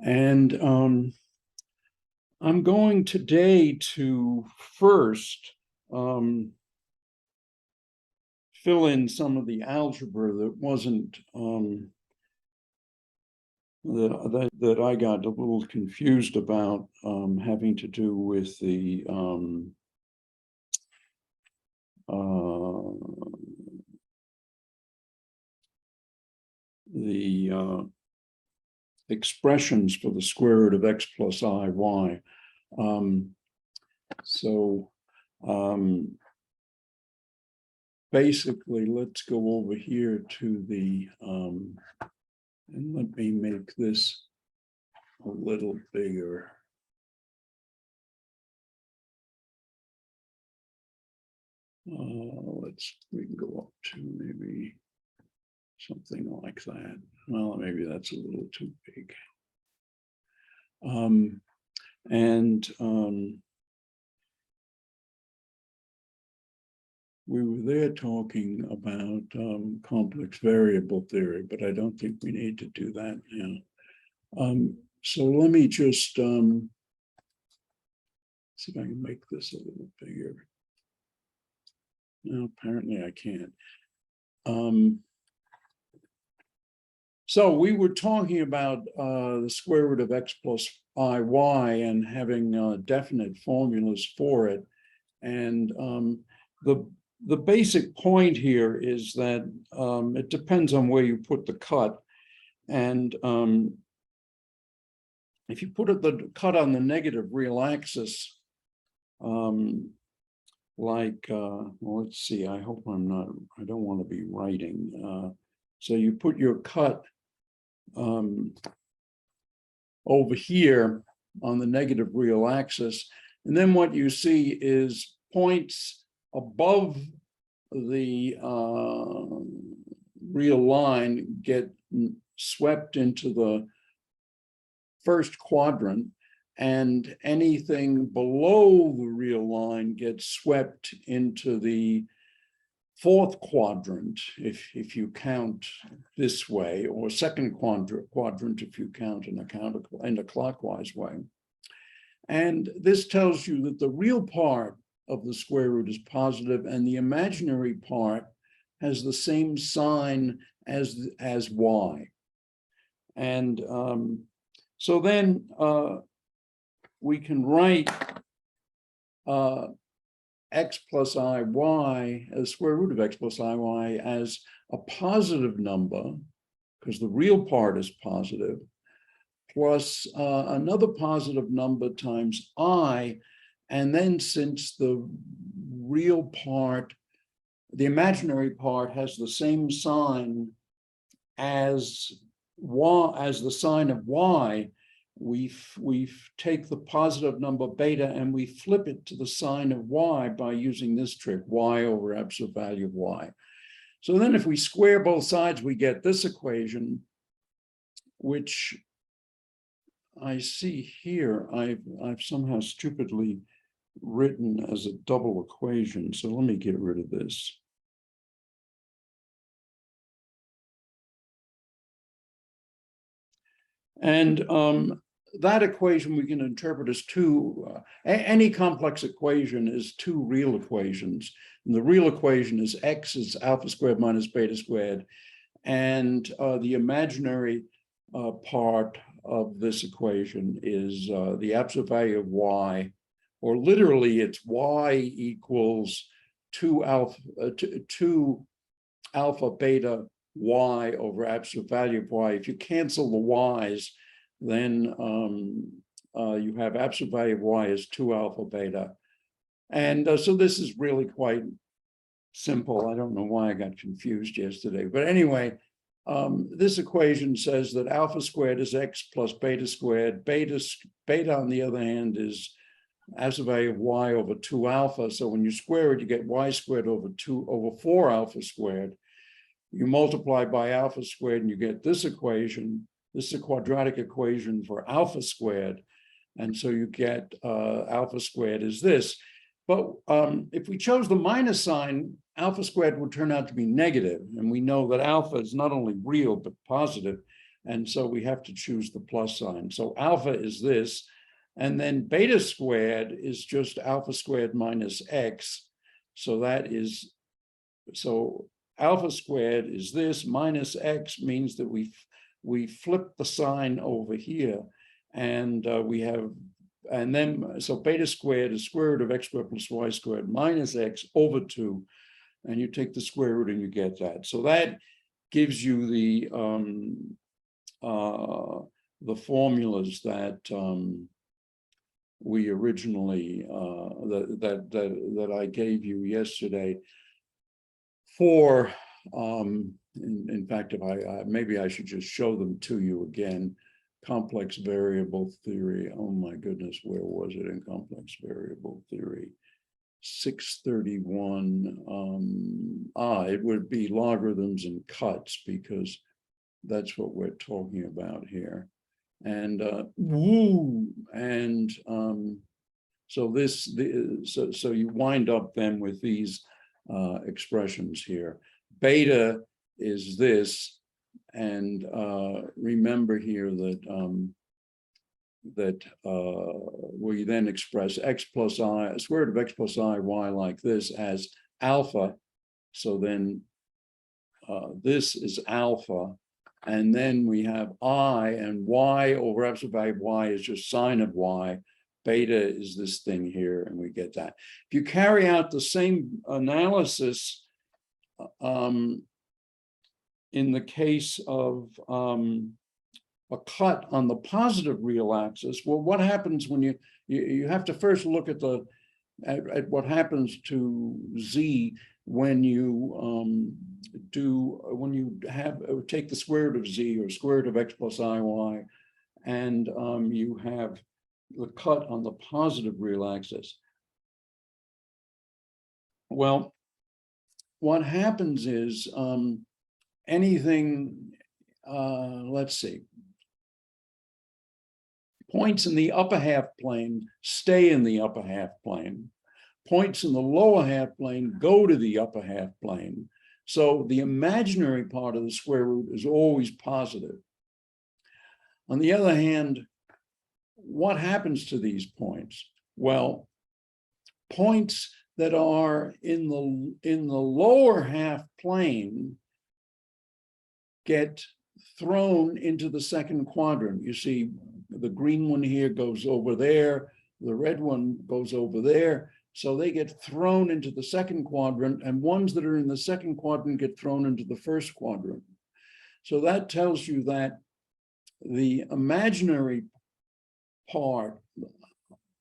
And I'm going today to first fill in some of the algebra that wasn't that I got a little confused about, having to do with the expressions for the square root of x plus I, y. Basically, let's go over here to the, and let me make this a little bigger. We can go up to maybe something like that. Well, maybe that's a little too big. We were there talking about complex variable theory, but I don't think we need to do that now. So let me just see if I can make this a little bigger. No, apparently I can't. So we were talking about the square root of x plus I, y, and having definite formulas for it. And the basic point here is that it depends on where you put the cut. And if you put the cut on the negative real axis, well, let's see, I hope I don't want to be writing. So you put your cut over here on the negative real axis, and then what you see is points above the real line get swept into the first quadrant, and anything below the real line gets swept into the fourth quadrant, if you count this way, or second quadrant if you count in a clockwise way. And this tells you that the real part of the square root is positive, and the imaginary part has the same sign as y. And so then we can write x plus I, y, as square root of x plus I, y, as a positive number, because the real part is positive, plus another positive number times I. And then since the real part, the imaginary part, has the same sign as y, as the sign of y, we take the positive number beta and we flip it to the sign of y by using this trick, y over absolute value of y. So then if we square both sides, we get this equation, which I see here, I've somehow stupidly written as a double equation. So let me get rid of this. And that equation we can interpret as two, any complex equation is two real equations. And the real equation is x is alpha squared minus beta squared. And the imaginary part of this equation is the absolute value of y, or literally it's y equals 2 alpha beta y over absolute value of y. If you cancel the y's, then you have absolute value of y is 2 alpha beta. And so this is really quite simple. I don't know why I got confused yesterday, but anyway, this equation says that alpha squared is x plus beta squared. Beta on the other hand is absolute value of y over 2 alpha. So when you square it, you get y squared over 4 alpha squared. You multiply by alpha squared and you get this equation. This is a quadratic equation for alpha squared. And so you get alpha squared is this. But if we chose the minus sign, alpha squared would turn out to be negative. And we know that alpha is not only real, but positive. And so we have to choose the plus sign. So alpha is this, and then beta squared is just alpha squared minus x. So that is, so alpha squared is this, minus x means that we flip the sign over here, and we have, and then, so beta squared is square root of x squared plus y squared minus x over 2, and you take the square root and you get that. So that gives you the formulas that we originally, that I gave you yesterday for, in fact, if I maybe I should just show them to you again. Complex variable theory. Oh my goodness, where was it in complex variable theory? 631. It would be logarithms and cuts, because that's what we're talking about here. And so you wind up then with these expressions here. Beta is this, and remember here that we then express x plus I, square root of x plus I y like this as alpha. So then this is alpha, and then we have I, and y over absolute value of y is just sine of y. Beta is this thing here, and we get that. If you carry out the same analysis in the case of a cut on the positive real axis, well, what happens when you have to first look at at what happens to z when you take the square root of z, or square root of x plus iy, and you have the cut on the positive real axis. Well, what happens is anything, let's see, points in the upper half plane stay in the upper half plane. Points in the lower half plane go to the upper half plane. So the imaginary part of the square root is always positive. On the other hand, what happens to these points? Well, points that are in the lower half plane get thrown into the second quadrant. You see, the green one here goes over there, the red one goes over there. So they get thrown into the second quadrant, and ones that are in the second quadrant get thrown into the first quadrant. So that tells you that the imaginary part,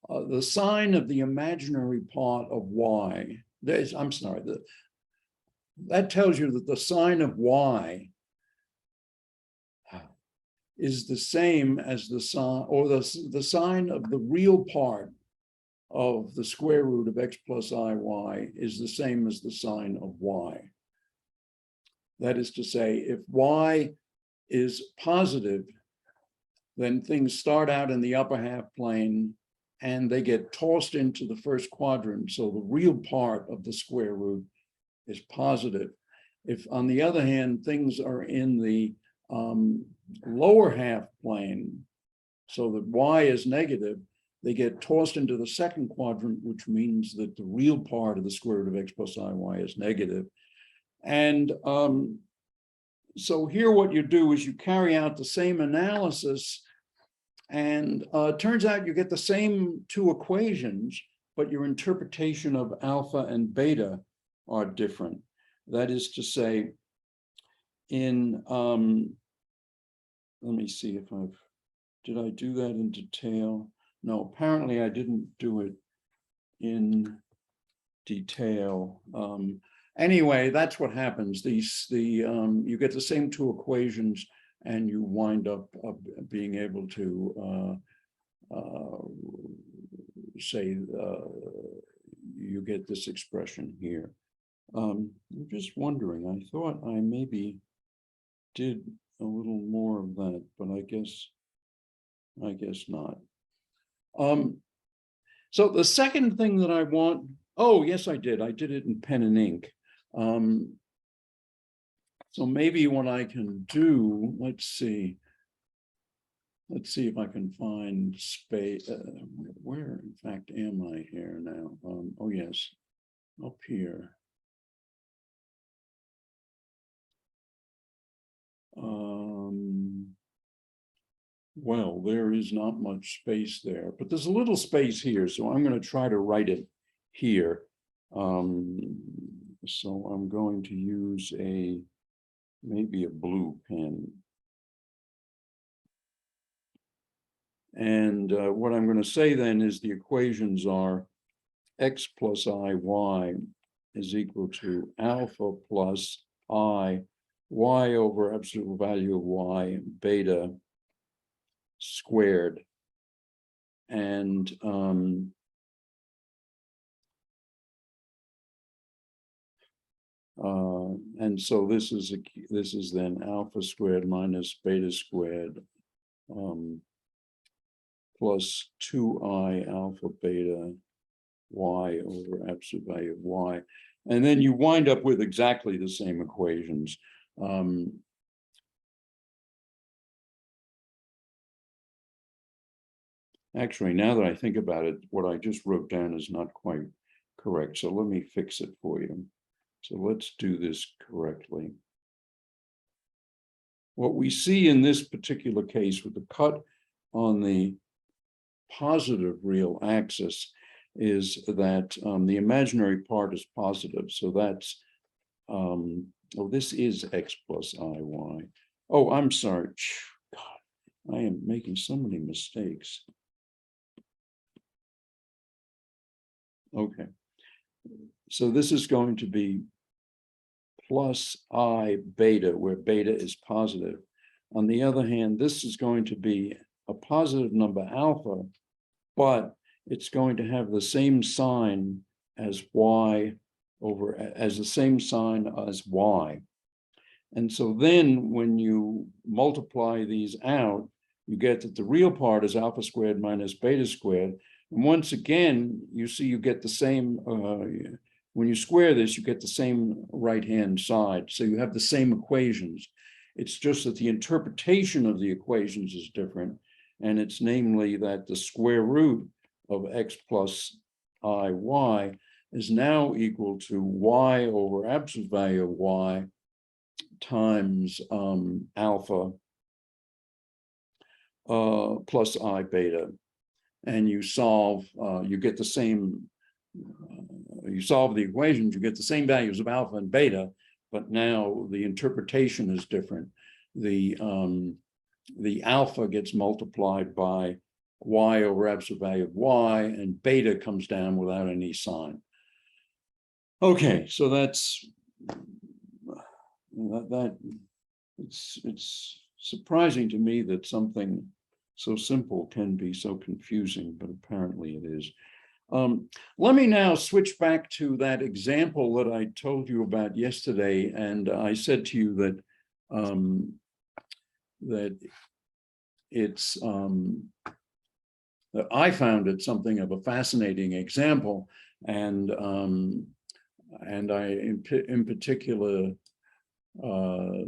the sign of the imaginary part of y, that tells you that the sign of y is the same as the sign, or the sign of the real part of the square root of x plus iy is the same as the sign of y. That is to say, if y is positive, then things start out in the upper half plane and they get tossed into the first quadrant. So the real part of the square root is positive. If, on the other hand, things are in the lower half plane, so that y is negative, they get tossed into the second quadrant, which means that the real part of the square root of x plus iy is negative. And so here what you do is you carry out the same analysis, and it turns out you get the same two equations, but your interpretation of alpha and beta are different. That is to say, in, let me see if did I do that in detail? No, apparently I didn't do it in detail. Anyway, that's what happens. You get the same two equations, and you wind up being able to say you get this expression here. I'm just wondering, I thought I maybe did a little more of that, but I guess not. So the second thing that I want, oh, yes, I did it in pen and ink. So maybe what I can do, let's see, let's see if I can find space. Where, in fact, am I here now? Oh, yes, up here. Well, there is not much space there, but there's a little space here, so I'm going to try to write it here. So I'm going to use maybe a blue pen. And what I'm going to say then is the equations are x plus iy is equal to alpha plus I y over absolute value of y beta squared. And so this is then alpha squared minus beta squared plus 2i alpha beta y over absolute value of y. And then you wind up with exactly the same equations. Actually, now that I think about it, what I just wrote down is not quite correct. So let me fix it for you. So let's do this correctly. What we see in this particular case with the cut on the positive real axis is that the imaginary part is positive. So that's, oh, this is x plus iy. Oh, I'm sorry. God, I am making so many mistakes. Okay. So this is going to be plus I beta, where beta is positive. On the other hand, this is going to be a positive number alpha, but it's going to have the same sign as y over, as the same sign as y. And so then when you multiply these out, you get that the real part is alpha squared minus beta squared. And once again, you see you get the same, when you square this, you get the same right-hand side. So you have the same equations. It's just that the interpretation of the equations is different. And it's namely that the square root of x plus iy is now equal to y over absolute value of y times alpha plus I beta. And you solve, you get the same, you solve the equations, you get the same values of alpha and beta, but now the interpretation is different. The alpha gets multiplied by y over absolute value of y, and beta comes down without any sign. Okay, so that's it's surprising to me that something so simple can be so confusing, but apparently it is. Let me now switch back to that example that I told you about yesterday, and I said to you that that it's that I found it something of a fascinating example, and I in particular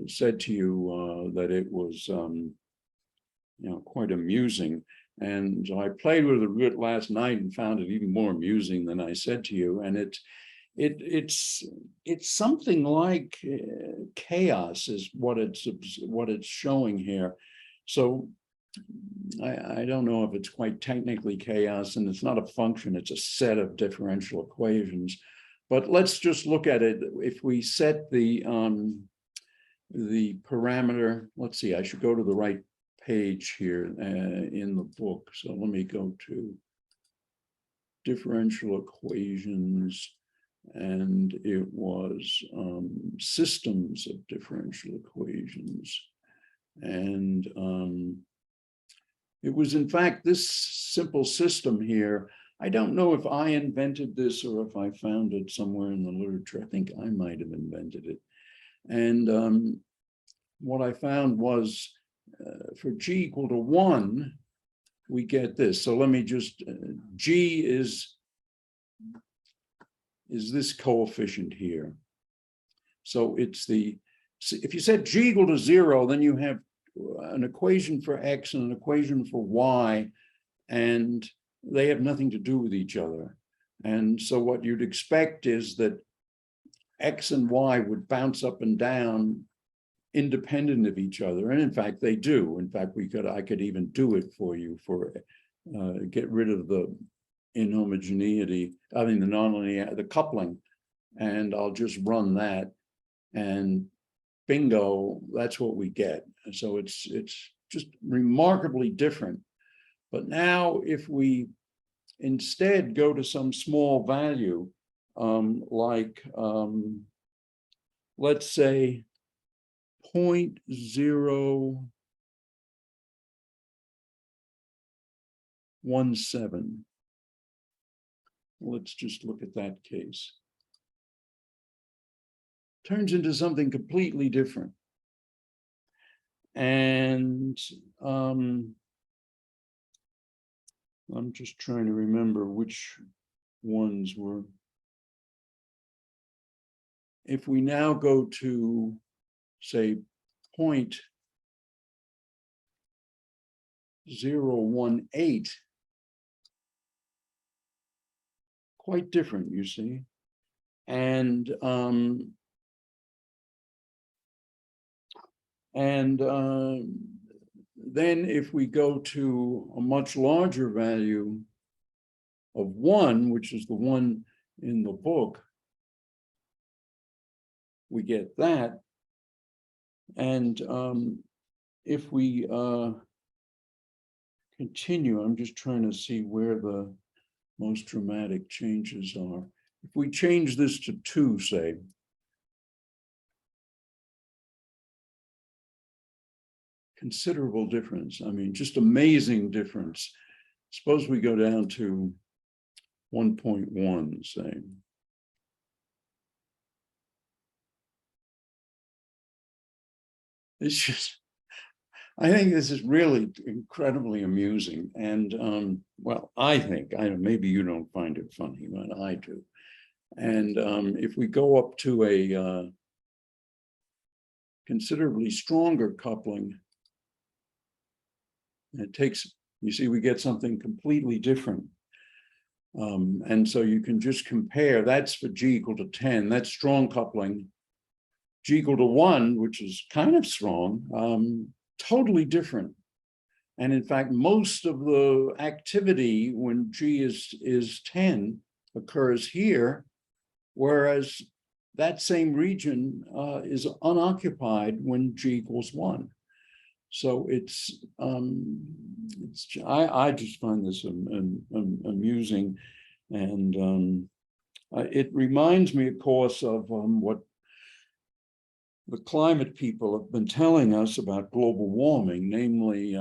said to you that it was quite amusing. And so I played with it a bit last night and found it even more amusing than I said to you. And it's something like chaos is what it's showing here. So I don't know if it's quite technically chaos, and it's not a function, it's a set of differential equations. But let's just look at it. If we set the parameter, let's see, I should go to the right page here in the book. So let me go to differential equations, and it was systems of differential equations. And it was, in fact, this simple system here. I don't know if I invented this or if I found it somewhere in the literature. I think I might have invented it. And what I found was for g equal to 1, we get this. So let me just, g is this coefficient here. So it's the, if you set g equal to 0, then you have an equation for X and an equation for Y, and they have nothing to do with each other. And so what you'd expect is that X and Y would bounce up and down independent of each other. And in fact, they do. In fact, I could even do it for you get rid of the inhomogeneity, I mean, the coupling, and I'll just run that, and bingo, that's what we get. And so it's just remarkably different. But now if we instead go to some small value, let's say 0.017. Let's just look at that case. Turns into something completely different. And I'm just trying to remember which ones were. If we now go to, say, 0.018, quite different, you see. And then if we go to a much larger value of 1, which is the one in the book, we get that. And if we continue, I'm just trying to see where the most dramatic changes are. If we change this to 2, say, considerable difference. I mean, just amazing difference. Suppose we go down to 1.1, say. It's just, I think this is really incredibly amusing. And well, I think, maybe you don't find it funny, but I do. And if we go up to a considerably stronger coupling, it takes, you see, we get something completely different. And so you can just compare, that's for G equal to 10, that's strong coupling. G equal to 1, which is kind of strong, totally different. And in fact, most of the activity when G is 10 occurs here, whereas that same region is unoccupied when G equals 1. So I just find this amusing, and it reminds me, of course, of what the climate people have been telling us about global warming, namely,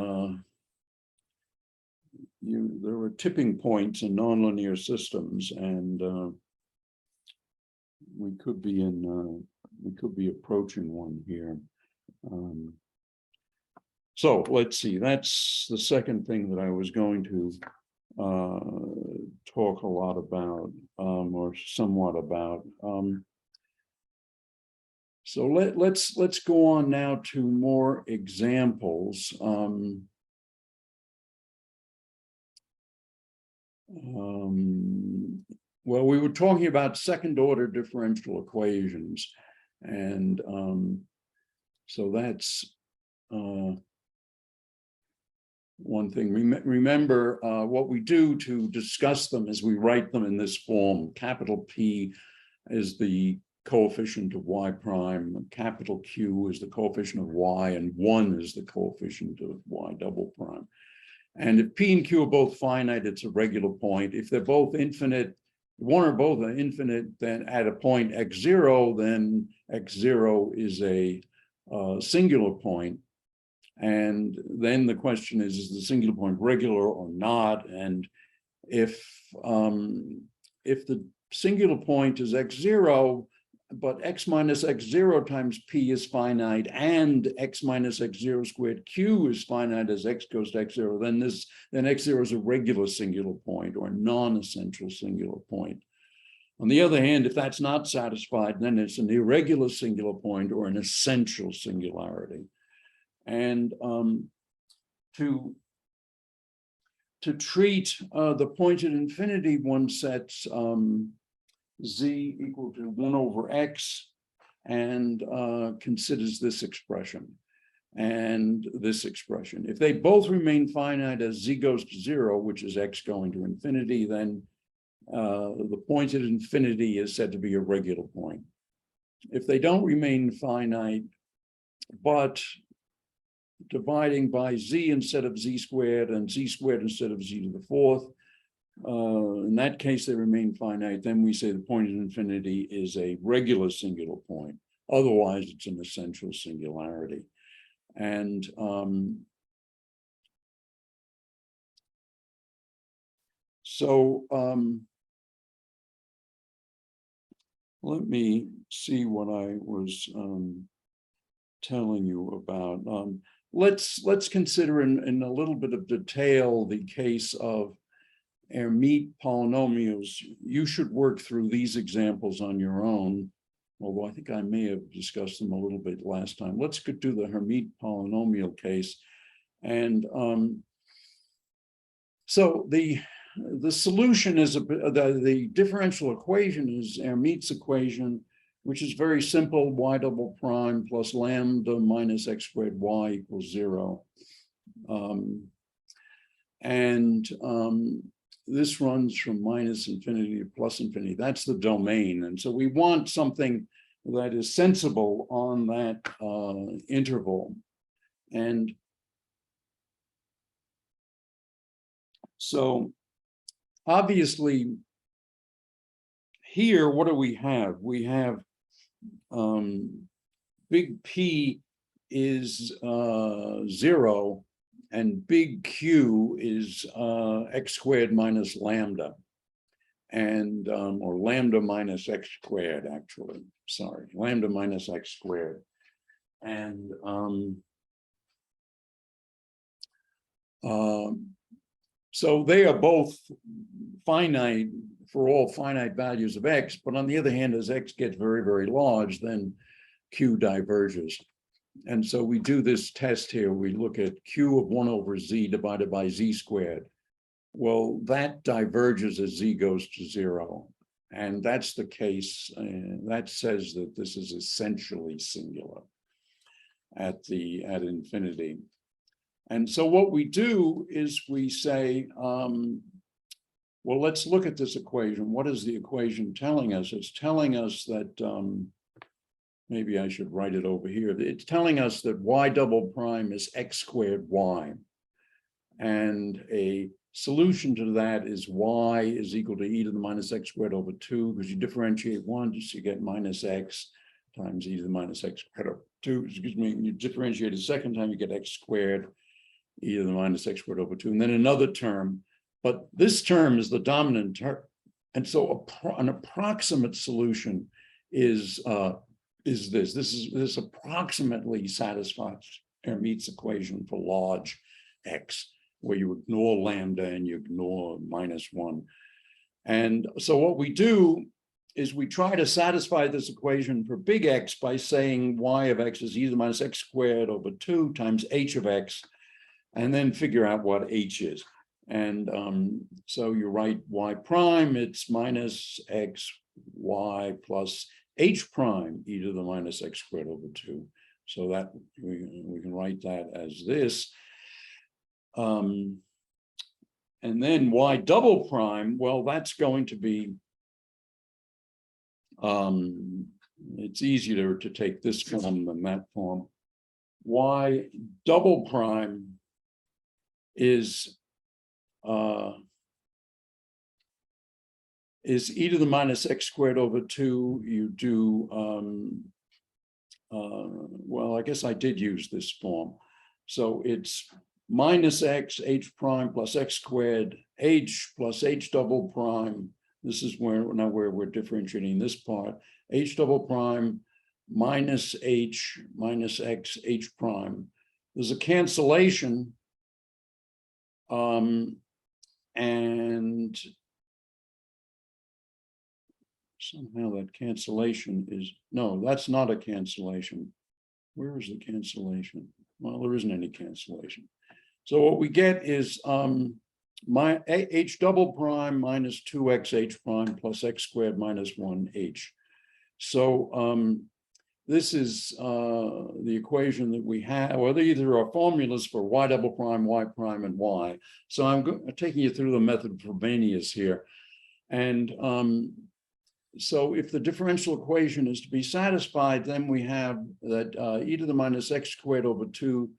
there were tipping points in nonlinear systems, and we could be approaching one here. So let's see, that's the second thing that I was going to talk a lot about, or somewhat about. So let's go on now to more examples. Well, we were talking about second-order differential equations, and so that's one thing. Remember, what we do to discuss them is we write them in this form. Capital P is the coefficient of y prime, capital Q is the coefficient of y, and 1 is the coefficient of y double prime. And if P and Q are both finite, it's a regular point. If they're both infinite, one or both are infinite, then at a point x0, then x0 is a singular point. And then the question is the singular point regular or not? And if the singular point is x0, but x minus x0 times P is finite, and x minus x0 squared Q is finite as x goes to x0, then x0 is a regular singular point or a non-essential singular point. On the other hand, if that's not satisfied, then it's an irregular singular point or an essential singularity. And to treat the point at infinity, one sets z equal to 1 over x and considers this expression and this expression. If they both remain finite as z goes to 0, which is x going to infinity, then the point at infinity is said to be a regular point. If they don't remain finite, but dividing by z instead of z squared and z squared instead of z to the 4th, in that case they remain finite, then we say the point at infinity is a regular singular point. Otherwise, it's an essential singularity. And let me see what I was telling you about. Let's consider in a little bit of detail the case of Hermit polynomials. You should work through these examples on your own, although I think I may have discussed them a little bit last time. Let's go do the Hermit polynomial case. And so the solution is the differential equation is Hermit's equation, which is very simple: y double prime plus lambda minus x squared y equals 0. This runs from minus infinity to plus infinity. That's the domain. And so we want something that is sensible on that interval. And so obviously here, what do we have? We have big P is 0 and big Q is x squared minus lambda, and or lambda minus x squared, actually, sorry, lambda minus x squared. And so they are both finite for all finite values of x, but on the other hand, as x gets very, very large, then Q diverges. And so we do this test here. We look at Q of 1 over z divided by z squared. Well, that diverges as z goes to 0. And that's the case. That says that this is essentially singular at infinity. And so what we do is we say, well, let's look at this equation. What is the equation telling us? It's telling us that, maybe I should write it over here. It's telling us that y double prime is x squared y. And a solution to that is y is equal to e to the minus x squared over 2, because you differentiate once, you get minus x times e to the minus x squared over 2. Excuse me, you differentiate a second time, you get x squared e to the minus x squared over 2, and then another term. But this term is the dominant term. And so an approximate solution is this. This approximately satisfies Hermit's equation for large x, where you ignore lambda and you ignore -1. And so what we do is we try to satisfy this equation for big X by saying y of x is e to the minus x squared over 2 times h of x, and then figure out what h is. And so you write y prime, it's minus x y plus h prime e to the minus x squared over 2. So that we can write that as this. And then y double prime, well, that's going to be, it's easier to take this form than that form. Y double prime is e to the minus x squared over 2. You do, well, I guess I did use this form. So it's minus x, h prime plus x squared, h plus h double prime. This is where we're differentiating this part. H double prime minus h minus x, h prime. There's a cancellation. And somehow that cancellation is, no, that's not a cancellation. Where is the cancellation? Well, there isn't any cancellation. So what we get is my h double prime minus 2x h prime plus x squared minus 1h. So this is the equation that we have, or either are formulas for y double prime, y prime, and y. So I'm taking you through the method of Frobenius here. And so if the differential equation is to be satisfied, then we have that e to the minus x squared over 2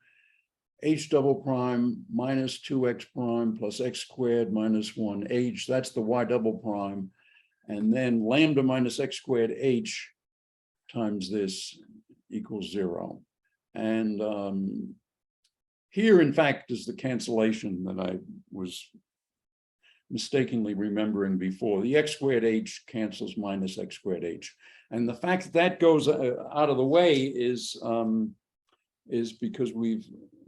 h double prime minus 2x prime plus x squared minus 1h, that's the y double prime. And then lambda minus x squared h times this equals 0. And here, in fact, is the cancellation that I was mistakenly remembering before. The x squared h cancels minus x squared h. And the fact that that goes out of the way is because we've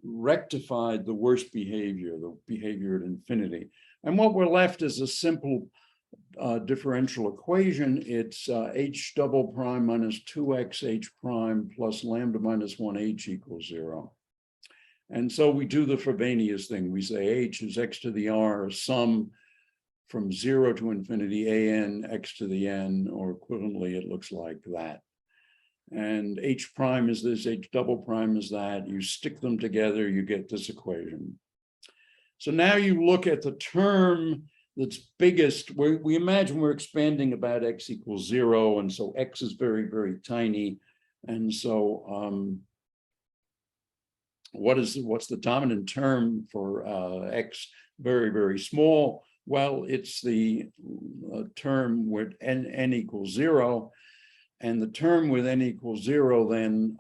rectified the worst behavior, the behavior at infinity. And what we're left is a simple differential equation. It's h double prime minus 2x h prime plus lambda minus 1h equals 0. And so we do the Frobenius thing. We say h is x to the r, sum from 0 to infinity, an x to the n, or equivalently, it looks like that. And h prime is this, h double prime is that. You stick them together, you get this equation. So now you look at the term that's biggest. We imagine we're expanding about x equals 0, and so x is very, very tiny. And so what's the dominant term for x very, very small? Well, it's the term with n equals 0. And the term with n equals 0 then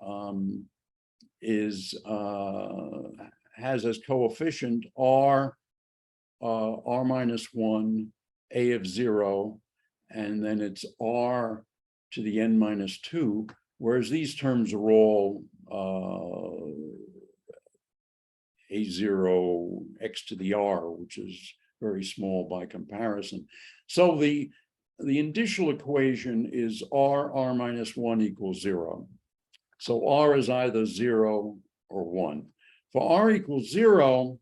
has as coefficient r minus 1, a of 0, and then it's r to the n minus 2, whereas these terms are all a0 x to the r, which is very small by comparison. So the initial equation is r minus 1 equals 0. So r is either 0 or 1. For r equals 0,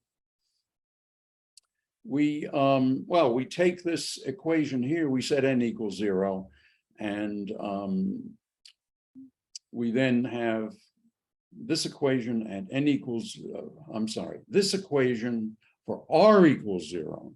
we take this equation here, we set n equals 0, and we then have this equation at n equals, this equation for r equals 0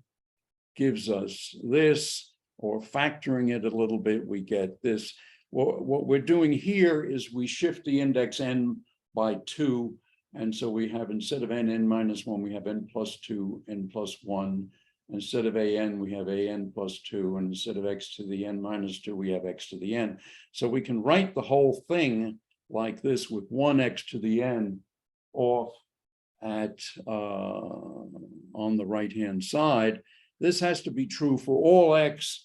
gives us this, or factoring it a little bit, we get this. What we're doing here is we shift the index n by 2, and so we have, instead of n minus 1, we have n plus 2, n plus 1. Instead of an, we have an plus 2, and instead of x to the n minus 2, we have x to the n. So we can write the whole thing like this with 1x to the n off at on the right-hand side. This has to be true for all x,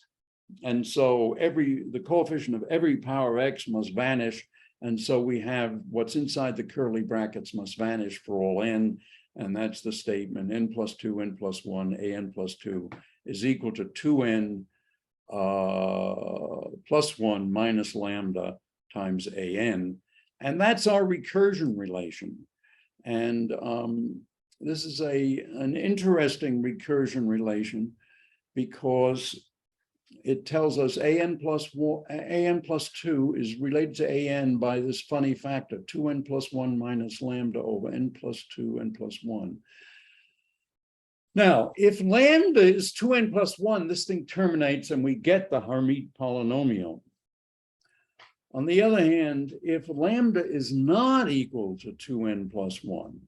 and so the coefficient of every power of x must vanish, and so we have what's inside the curly brackets must vanish for all n, and that's the statement: n plus 2, n plus 1, an plus 2 is equal to 2n plus 1 minus lambda times an, and that's our recursion relation. And this is an interesting recursion relation because it tells us an plus 2 is related to an by this funny factor, 2n plus 1 minus lambda over n plus 2, n plus 1. Now, if lambda is 2n plus 1, this thing terminates and we get the Hermit polynomial. On the other hand, if lambda is not equal to 2n plus 1,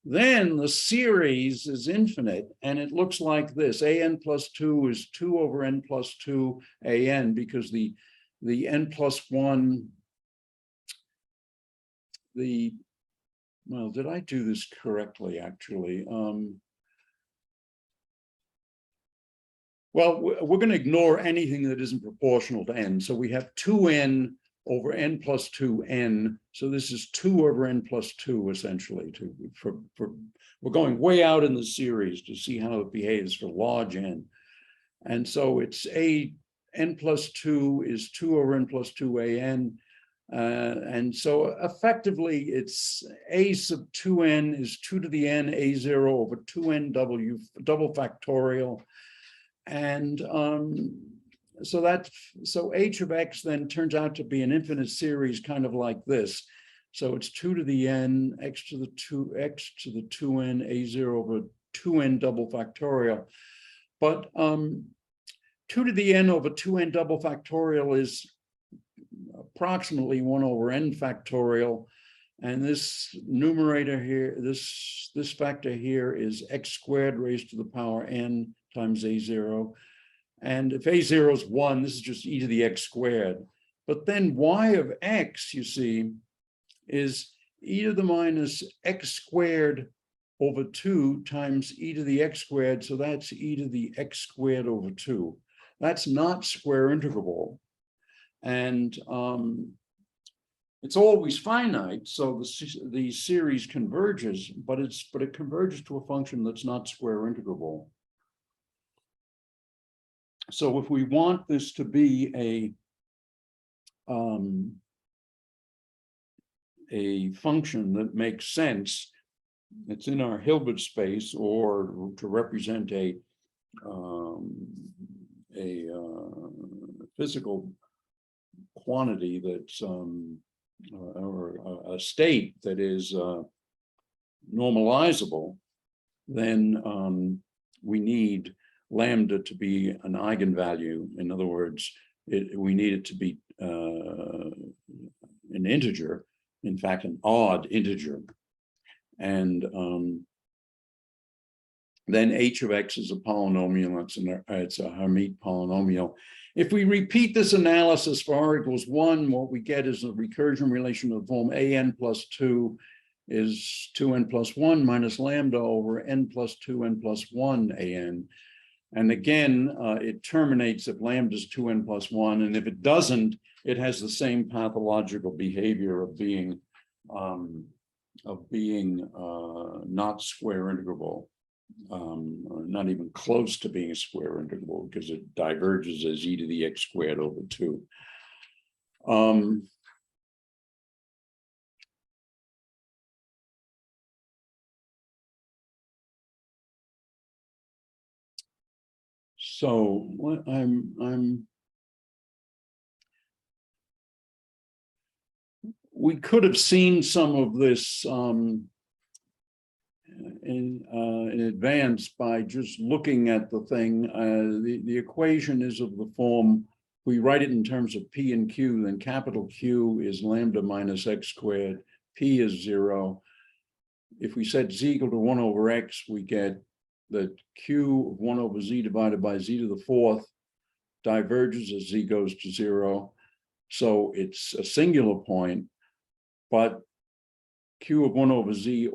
then the series is infinite, and it looks like this. An plus 2 is 2 over n plus 2 an, because the n plus 1, well, did I do this correctly, actually? Well, we're going to ignore anything that isn't proportional to n. So we have 2n over n plus 2n. So this is 2 over n plus 2, essentially. We're going way out in the series to see how it behaves for large n. And so it's n plus 2 is 2 over n plus 2 an. And so effectively, it's a sub 2n is 2 to the n a0 over 2n w double factorial. And so h of x then turns out to be an infinite series kind of like this. So it's 2 to the n x to the 2n a0 over 2n double factorial. But 2 to the n over 2n double factorial is approximately 1 over n factorial, and this numerator here, this factor here is x squared raised to the power n times a0, and if a0 is 1, this is just e to the x squared. But then y of x, you see, is e to the minus x squared over 2 times e to the x squared, so that's e to the x squared over 2. That's not square integrable. And it's always finite, so the series converges, but it converges to a function that's not square integrable. So if we want this to be a function that makes sense, it's in our Hilbert space, or to represent a physical quantity that's or a state that is normalizable, then we need lambda to be an eigenvalue. In other words, we need it to be an integer, in fact, an odd integer. And then h of x is a polynomial, it's a Hermit polynomial. If we repeat this analysis for r equals 1, what we get is a recursion relation of the form an plus 2 is 2n plus 1 minus lambda over n plus 2n plus 1 an. And again, it terminates if lambda is 2n plus 1, and if it doesn't, it has the same pathological behavior of being not square integrable. Not even close to being a square integrable, because it diverges as e to the x squared over 2. So what we could have seen some of this in advance by just looking at the thing. The equation is of the form, we write it in terms of P and Q, then capital Q is lambda minus x squared, P is 0. If we set z equal to 1 over x, we get that Q of 1 over z divided by z to the 4th diverges as z goes to 0. So it's a singular point, but Q of 1 over z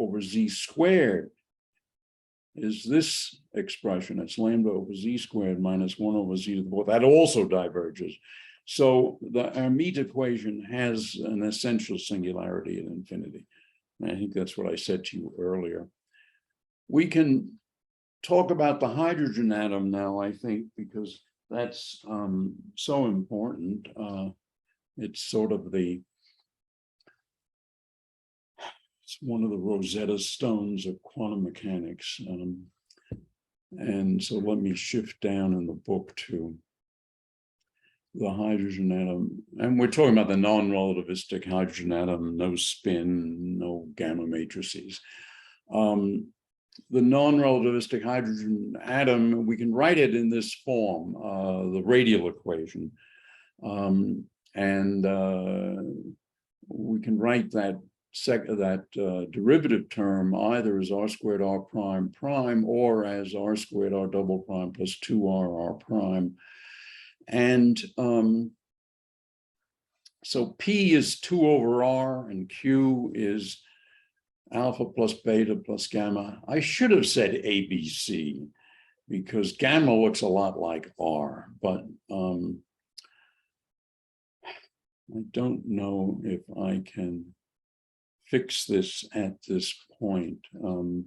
squared is this expression. It's lambda over z squared minus 1 over z to the 4th. That also diverges. So the Hermit equation has an essential singularity at infinity. And I think that's what I said to you earlier. We can talk about the hydrogen atom now, I think, because that's so important. It's sort of it's one of the Rosetta Stones of quantum mechanics. And so let me shift down in the book to the hydrogen atom. And we're talking about the non-relativistic hydrogen atom, no spin, no gamma matrices. The non-relativistic hydrogen atom, we can write it in this form, the radial equation. We can write that derivative term either as r squared r prime prime or as r squared r double prime plus 2r r prime. And so P is 2 over r and Q is alpha plus beta plus gamma. I should have said ABC because gamma looks a lot like r, but I don't know if I can fix this at this point. Let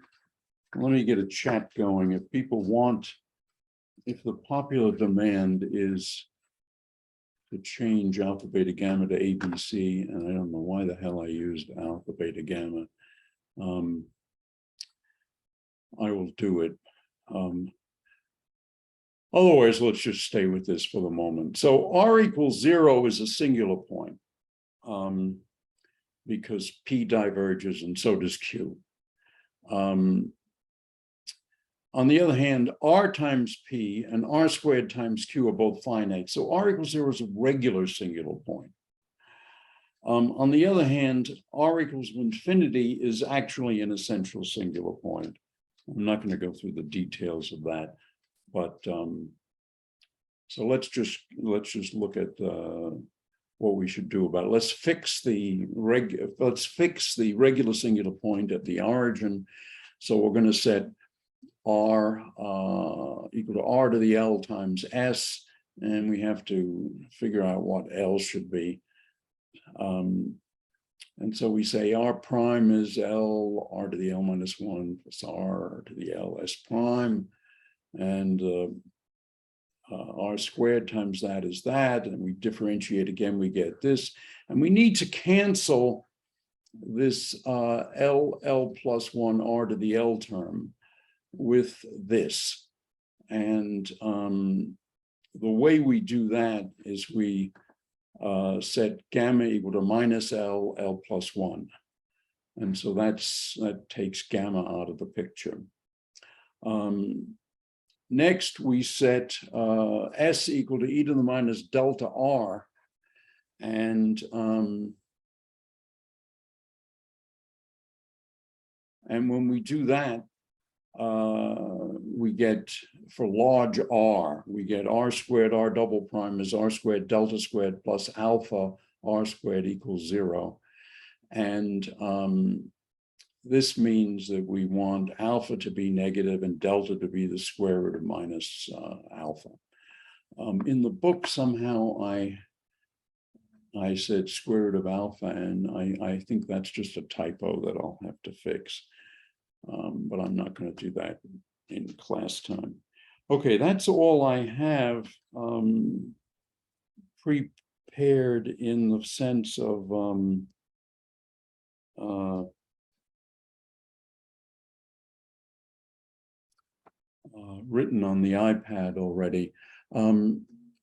me get a chat going. If people want, if the popular demand is to change alpha, beta, gamma to ABC, and I don't know why the hell I used alpha, beta, gamma. I will do it. Otherwise, let's just stay with this for the moment. So R equals 0 is a singular point because P diverges and so does Q. On the other hand, R times P and R squared times Q are both finite. So R equals 0 is a regular singular point. On the other hand, R equals infinity is actually an essential singular point. I'm not going to go through the details of that, but so let's just look at what we should do about it. Let's fix the regular singular point at the origin. So we're going to set R equal to R to the L times S, and we have to figure out what L should be. And so we say R prime is L, R to the L minus 1 plus R to the L S prime, and R squared times that is that, and we differentiate again, we get this, and we need to cancel this L plus 1 R to the L term with this. And the way we do that is we set gamma equal to minus L, L plus 1. And so that takes gamma out of the picture. Next, we set S equal to e to the minus delta R. And when we do that, we get, for large R, we get R squared R double prime is R squared delta squared plus alpha R squared equals 0. And this means that we want alpha to be negative and delta to be the square root of minus alpha. In the book, somehow I said square root of alpha, and I think that's just a typo that I'll have to fix. But I'm not going to do that in class time. Okay, that's all I have prepared in the sense of written on the iPad already.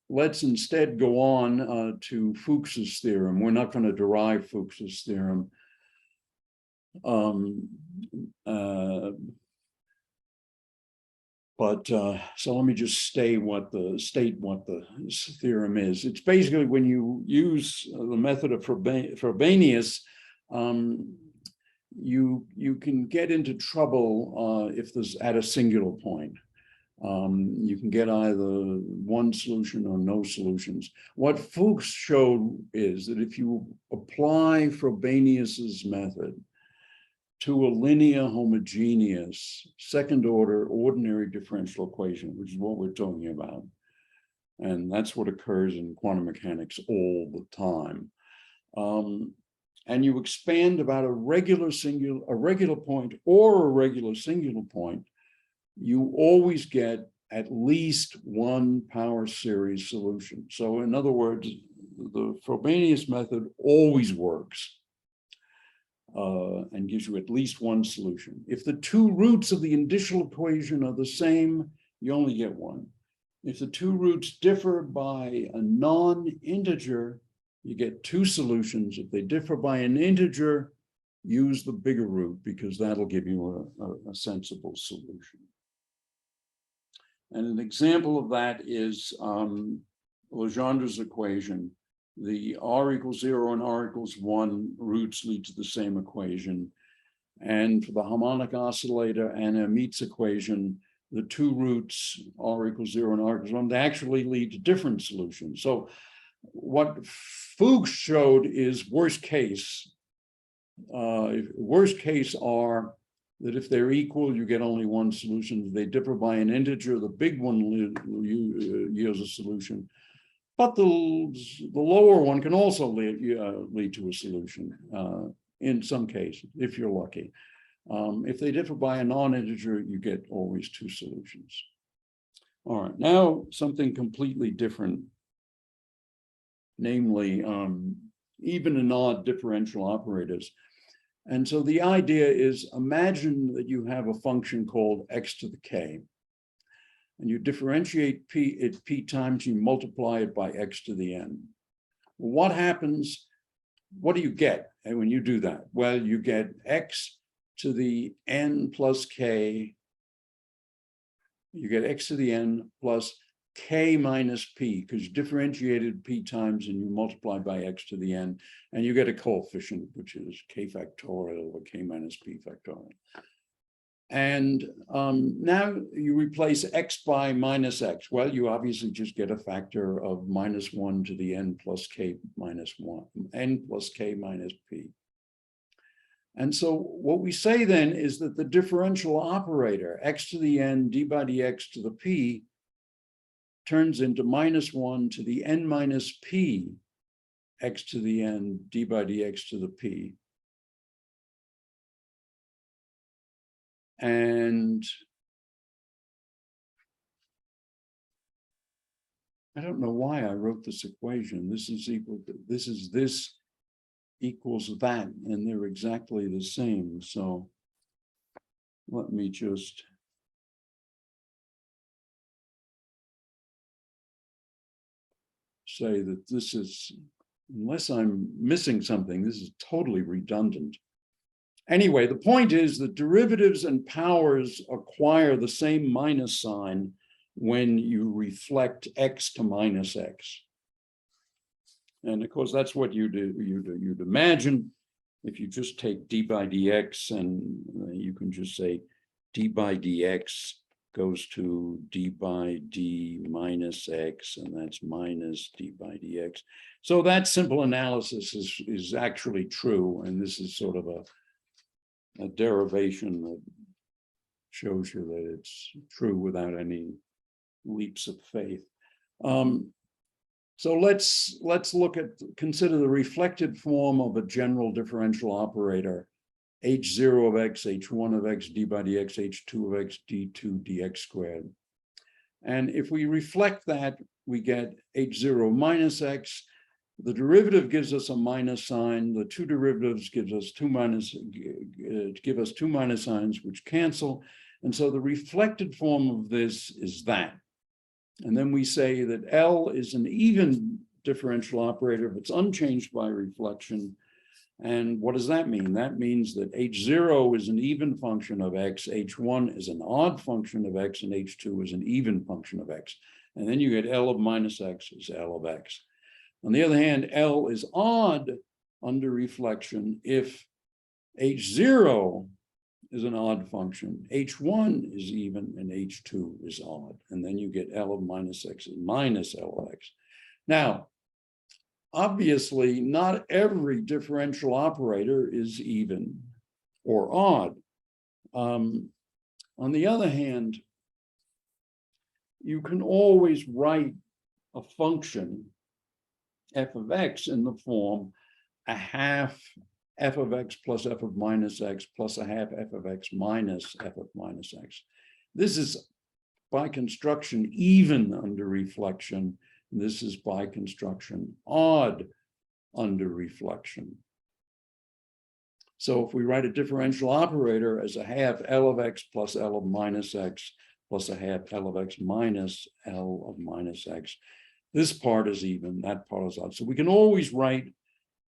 Let's instead go on to Fuchs's theorem. We're not going to derive Fuchs's theorem. So let me just state what the theorem is. It's basically when you use the method of Frobenius, you can get into trouble if there's at a singular point. You can get either one solution or no solutions. What Fuchs showed is that if you apply Frobenius's method to a linear homogeneous second order ordinary differential equation, which is what we're talking about, and that's what occurs in quantum mechanics all the time, and you expand about a regular point or a regular singular point, you always get at least one power series solution. So in other words, the Frobenius method always works and gives you at least one solution. If the two roots of the initial equation are the same, you only get one. If the two roots differ by a non-integer, you get two solutions. If they differ by an integer, use the bigger root because that'll give you a sensible solution. And an example of that is Legendre's equation. The R equals 0 and R equals 1 roots lead to the same equation. And for the harmonic oscillator and Hermit's equation, the two roots, R equals 0 and R equals 1, they actually lead to different solutions. So what Fuchs showed is worst case. Worst case are that if they're equal, you get only one solution. If they differ by an integer, the big one yields a solution. But the lower one can also lead to a solution in some cases, if you're lucky. If they differ by a non-integer, you get always two solutions. All right, now something completely different namely even and odd differential operators. And so the idea is, imagine that you have a function called x to the k, and you differentiate p at p times, you multiply it by x to the n. What happens? What do you get when you do that? Well, you get x to the n plus k. You get x to the n plus k minus p, because you differentiated p times and you multiply by x to the n, and you get a coefficient, which is k factorial or k minus p factorial. And now you replace x by minus x. Well, you obviously just get a factor of minus 1 to the n plus k minus 1, n plus k minus p. And so what we say then is that the differential operator, x to the n d by dx to the p, turns into minus 1 to the n minus p, x to the n d by dx to the p. And I don't know why I wrote this equation. This is equal to, this equals that, and they're exactly the same. So let me just say that this is, unless I'm missing something, this is totally redundant. Anyway, the point is that derivatives and powers acquire the same minus sign when you reflect x to minus x. And of course, that's what you do. You'd imagine if you just take d by dx, and you can just say d by dx goes to d by d minus x, and that's minus d by dx. So that simple analysis is actually true, and this is sort of a derivation that shows you that it's true without any leaps of faith. So let's consider the reflected form of a general differential operator, h0 of x, h1 of x, d by dx, h2 of x, d2 dx squared. And if we reflect that, we get h0 minus x. The derivative gives us a minus sign. The two derivatives give us two minus signs which cancel. And so the reflected form of this is that. And then we say that L is an even differential operator if it's unchanged by reflection. And what does that mean? That means that h0 is an even function of x, h1 is an odd function of x, and h2 is an even function of x. And then you get L of minus x is L of x. On the other hand, L is odd under reflection if h0 is an odd function, h1 is even, and h2 is odd. And then you get L of minus x is minus L of x. Now, obviously, not every differential operator is even or odd. On the other hand, you can always write a function f of x in the form a half f of x plus f of minus x plus a half f of x minus f of minus x. This is by construction even under reflection. This is by construction odd under reflection. So if we write a differential operator as a half L of x plus L of minus x plus a half L of x minus L of minus x, this part is even, that part is odd. So we can always write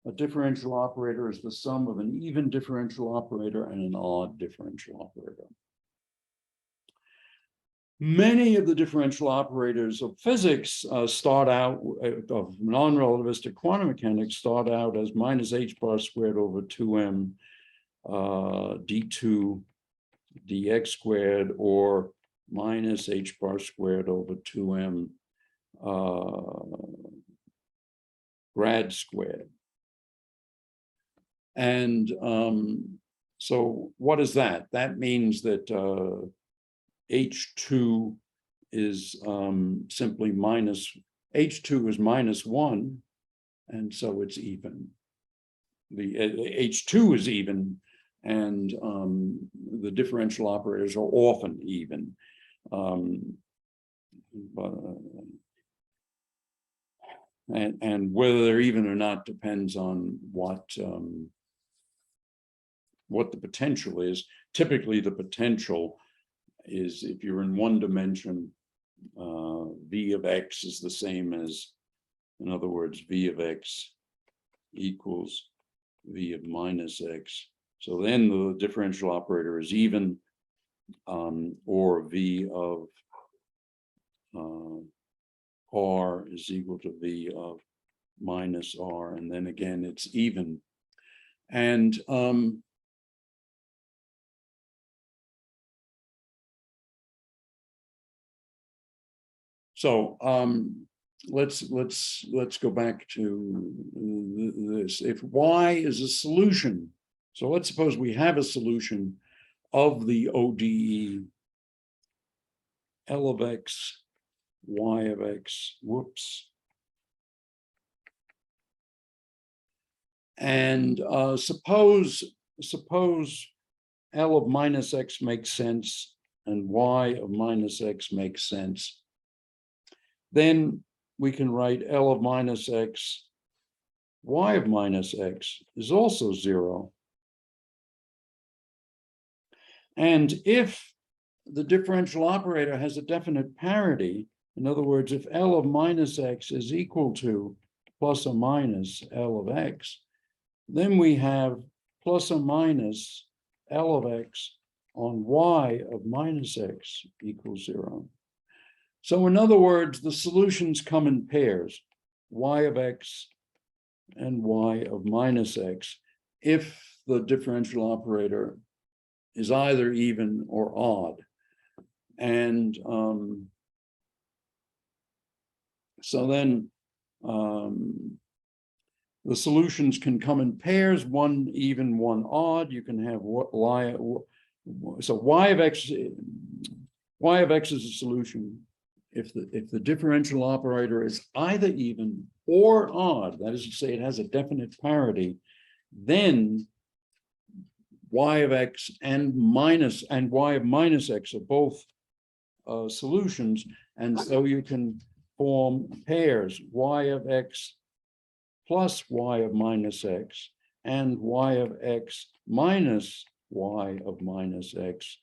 a differential operator as the sum of an even differential operator and an odd differential operator. Many of the differential operators of physics start out, of non-relativistic quantum mechanics, start out as minus h bar squared over 2m d2 dx squared, or minus h bar squared over 2m grad squared. And so what is that? That means that H2 is simply minus, H2 is minus 1, and so it's even. The H2 is even, and the differential operators are often even. and whether they're even or not depends on what the potential is. Typically, the potential is, if you're in one dimension, v of x is the same as, in other words, v of x equals v of minus x. So then the differential operator is even, or v of r is equal to v of minus r, and then again it's even. And so let's go back to this. If y is a solution, so let's suppose we have a solution of the ODE L of x, y of x, and suppose L of minus x makes sense and y of minus x makes sense, then we can write L of minus x, y of minus x is also 0. And if the differential operator has a definite parity, in other words, if L of minus x is equal to plus or minus L of x, then we have plus or minus L of x on y of minus x equals 0. So in other words, the solutions come in pairs, y of x and y of minus x, if the differential operator is either even or odd. And so then the solutions can come in pairs, one even, one odd. You can have y, so y of x is a solution if the differential operator is either even or odd, that is to say it has a definite parity, then y of x and y of minus x are both solutions, and so you can form pairs, y of x plus y of minus x and y of x minus y of minus x,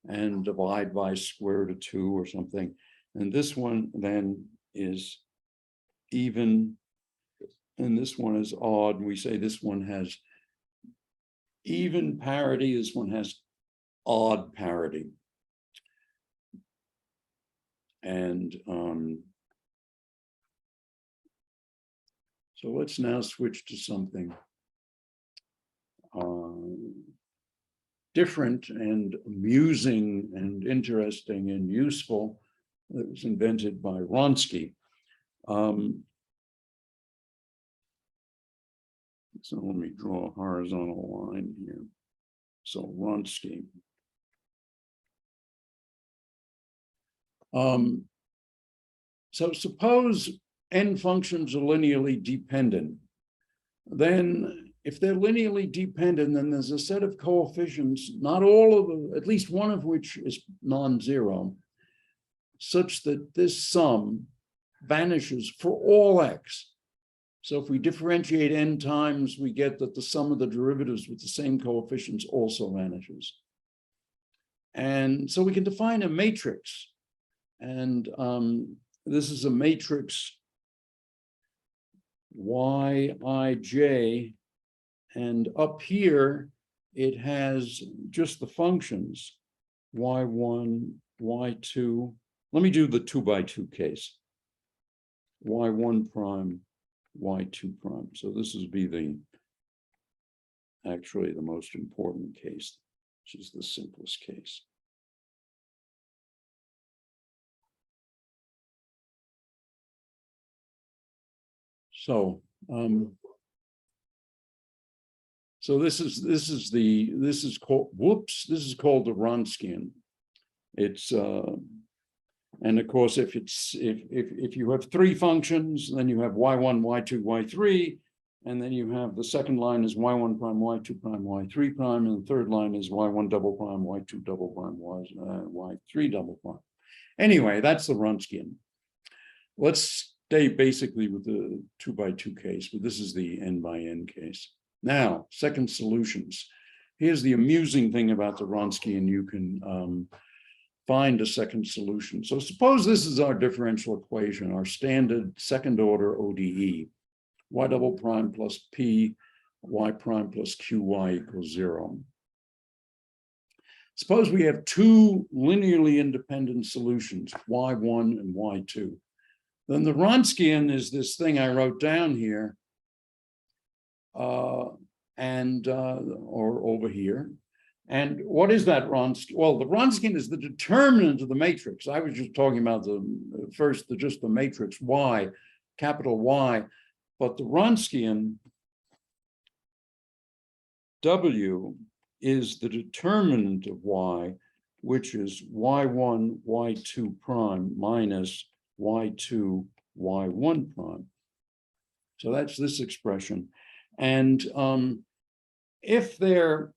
and divide by square root of 2 or something. And this one then is even, and this one is odd. And we say this one has even parity, this one has odd parity. And so let's now switch to something different and amusing and interesting and useful that was invented by Wronski. So let me draw a horizontal line here. So Wronski. So suppose n functions are linearly dependent. Then if they're linearly dependent, then there's a set of coefficients, not all of them, at least one of which is non-zero, such that this sum vanishes for all x. So if we differentiate n times, we get that the sum of the derivatives with the same coefficients also vanishes. And so we can define a matrix. And this is a matrix Yij, and up here it has just the functions y1, y2. Let me do the 2 by 2 case. y1 prime, y2 prime. So this is actually the most important case, which is the simplest case. So this is called the Wronskian. It's and of course if you have 3 functions, then you have y1, y2, y3, and then you have the second line is y1 prime, y2 prime, y3 prime, and the third line is y1 double prime, y2 double prime, y3 double prime. Anyway, that's the Wronskian. Let's stay basically with the 2 by 2 case, but this is the n by n case. Now, second solutions. Here's the amusing thing about the Wronski, and you can find a second solution. So suppose this is our differential equation, our standard second order ODE, y double prime plus p, y prime plus qy equals 0. Suppose we have two linearly independent solutions, y1 and y2. Then the Wronskian is this thing I wrote down here, or over here. And what is that Wronski? Well, the Wronskian is the determinant of the matrix. I was just talking about just the matrix Y, capital Y, but the Wronskian W is the determinant of Y, which is y1, y2 prime minus y2, y1 prime. So that's this expression. And if they're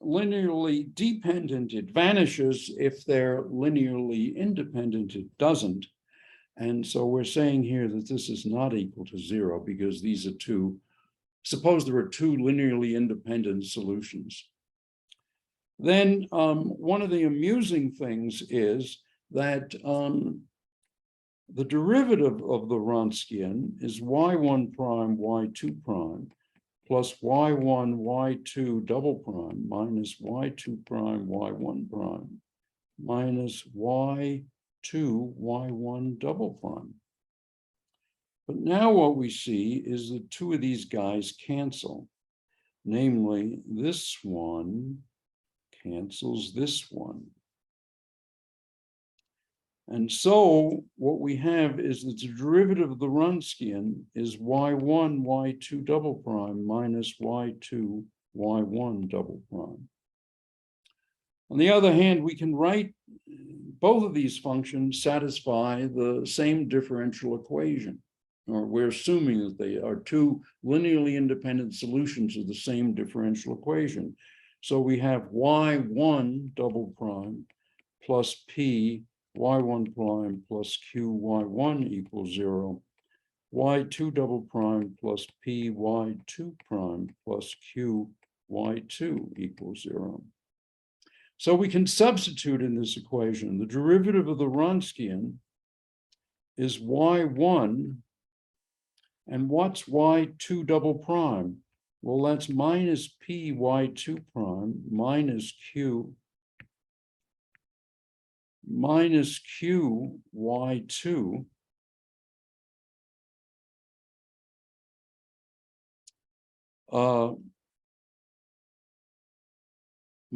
linearly dependent, it vanishes. If they're linearly independent, it doesn't. And so we're saying here that this is not equal to 0 because these are two. Suppose there are two linearly independent solutions. Then one of the amusing things is that the derivative of the Wronskian is y1 prime, y2 prime, plus y1, y2 double prime, minus y2 prime, y1 prime, minus y2, y1 double prime. But now what we see is that two of these guys cancel. Namely, this one cancels this one. And so what we have is that the derivative of the Wronskian is y1, y2 double prime minus y2, y1 double prime. On the other hand, we can write both of these functions satisfy the same differential equation, or we're assuming that they are two linearly independent solutions of the same differential equation. So we have y1 double prime plus p y1 prime plus q y1 equals 0, y2 double prime plus p y2 prime plus q y2 equals 0. So we can substitute in this equation. The derivative of the Wronskian is y1, and what's y2 double prime? Well, that's minus p y2 prime minus q y2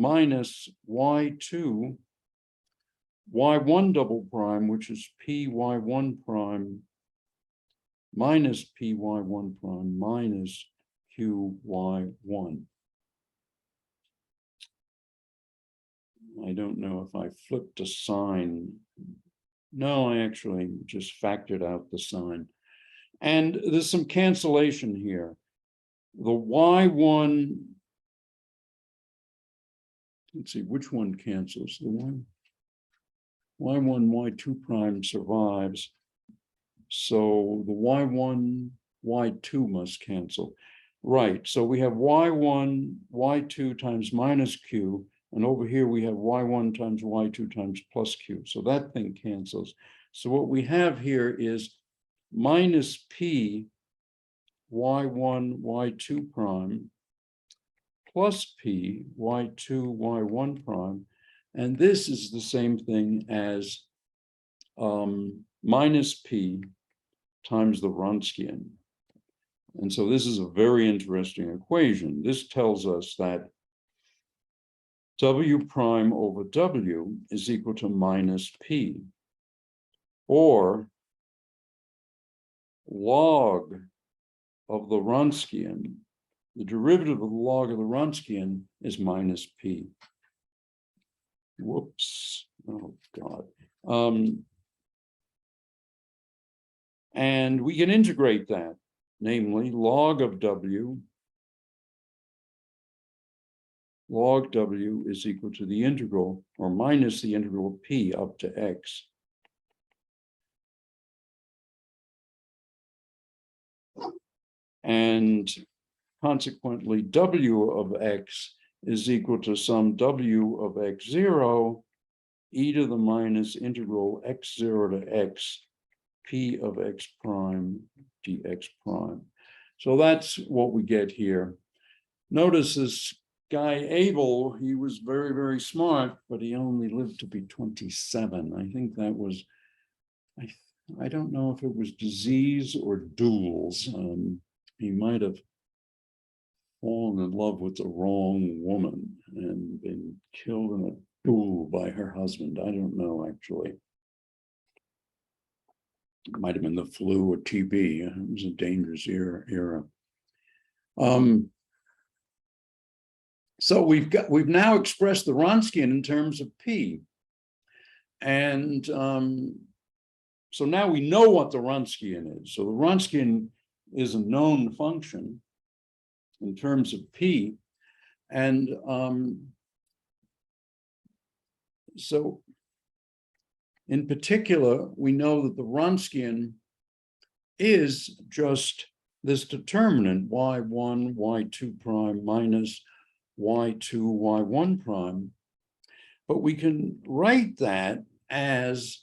minus y2 y1 double prime, which is p y1 prime minus p y1 prime minus q y1. I don't know if I flipped a sign. No, I actually just factored out the sign. And there's some cancellation here. The y1, let's see, which one cancels? The one, y1, y2 prime survives. So the y1, y2 must cancel. Right, so we have y1, y2 times minus q, and over here we have y1 times y2 times plus q. So that thing cancels. So what we have here is minus p y1, y2 prime plus p y2, y1 prime. And this is the same thing as minus p times the Wronskian. And so this is a very interesting equation. This tells us that w prime over w is equal to minus p, or log of the Wronskian, the derivative of the log of the Wronskian is minus p. Whoops, oh God. And we can integrate that, namely log of w, log w is equal to the integral, or minus the integral of p up to x. And consequently, w of x is equal to some w of x0, e to the minus integral x0 to x, p of x prime dx prime. So that's what we get here. Notice this guy Abel, he was very, very smart, but he only lived to be 27. I think that was, I don't know if it was disease or duels. He might have fallen in love with the wrong woman and been killed in a duel by her husband. I don't know, actually. It might have been the flu or TB. It was a dangerous era. So we've now expressed the Wronskian in terms of P. And so now we know what the Wronskian is. So the Wronskian is a known function in terms of P. And so in particular, we know that the Wronskian is just this determinant y1, y2 prime minus y2, y1 prime. But we can write that as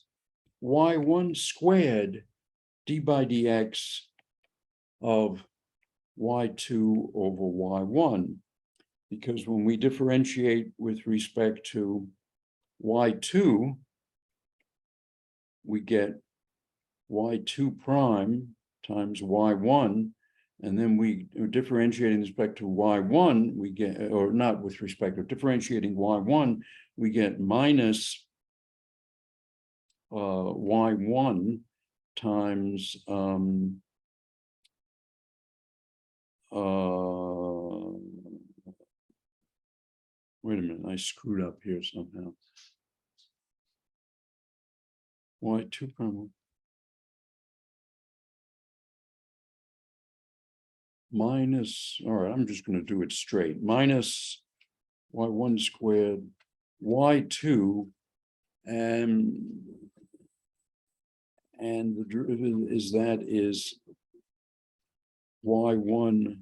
y1 squared d by dx of y2 over y1, because when we differentiate with respect to y2, we get y2 prime times y1, and then we differentiating with respect to y1, we get, or not with respect to differentiating y1, we get minus y1 times wait a minute, I screwed up here somehow. Y2 prime minus, all right, I'm just going to do it straight, minus y1 squared y2, and the derivative is y1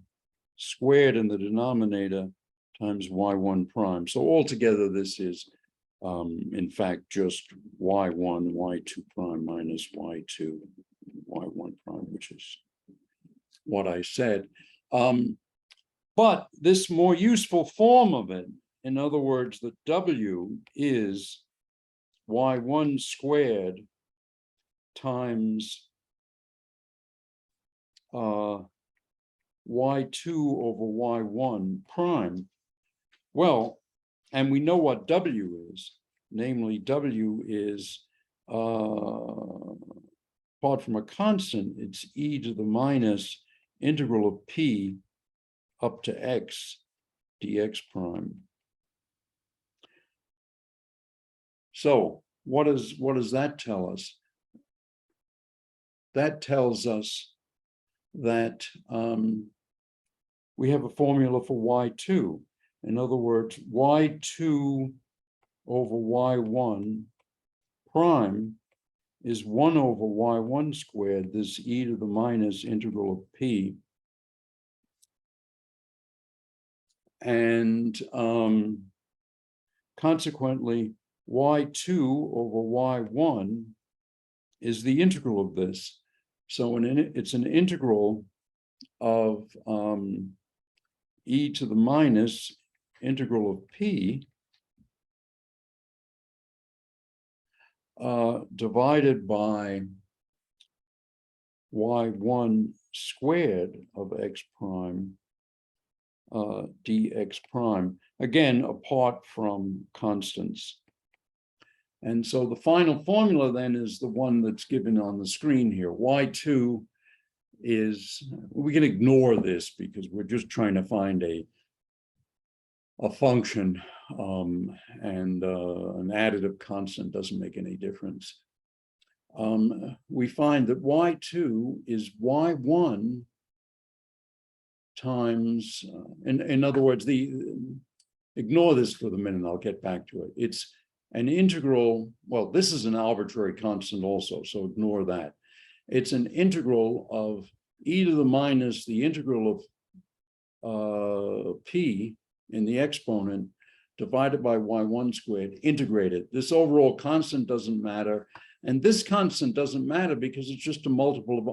squared in the denominator times y1 prime. So altogether, this is in fact just y1, y2 prime minus y2, y1 prime, which is what I said. But this more useful form of it, in other words, the w is y1 squared times y2 over y1 prime. Well, and we know what w is, namely w is, apart from a constant, it's e to the minus integral of p up to x dx prime. So what does that tell us? That tells us that we have a formula for y2. In other words, y2 over y1 prime is 1 over y1 squared, this e to the minus integral of p. And consequently, y2 over y1 is the integral of this. So it's an integral of e to the minus integral of p divided by y1 squared of x prime dx prime, again, apart from constants. And so the final formula then is the one that's given on the screen here. Y2 is, we can ignore this because we're just trying to find a function, and an additive constant doesn't make any difference. We find that y2 is y1 times, in other words, ignore this for the minute, I'll get back to it. It's an integral, well, this is an arbitrary constant also, so ignore that. It's an integral of e to the minus the integral of p in the exponent divided by y1 squared, integrated. This overall constant doesn't matter. And this constant doesn't matter because it's just a multiple of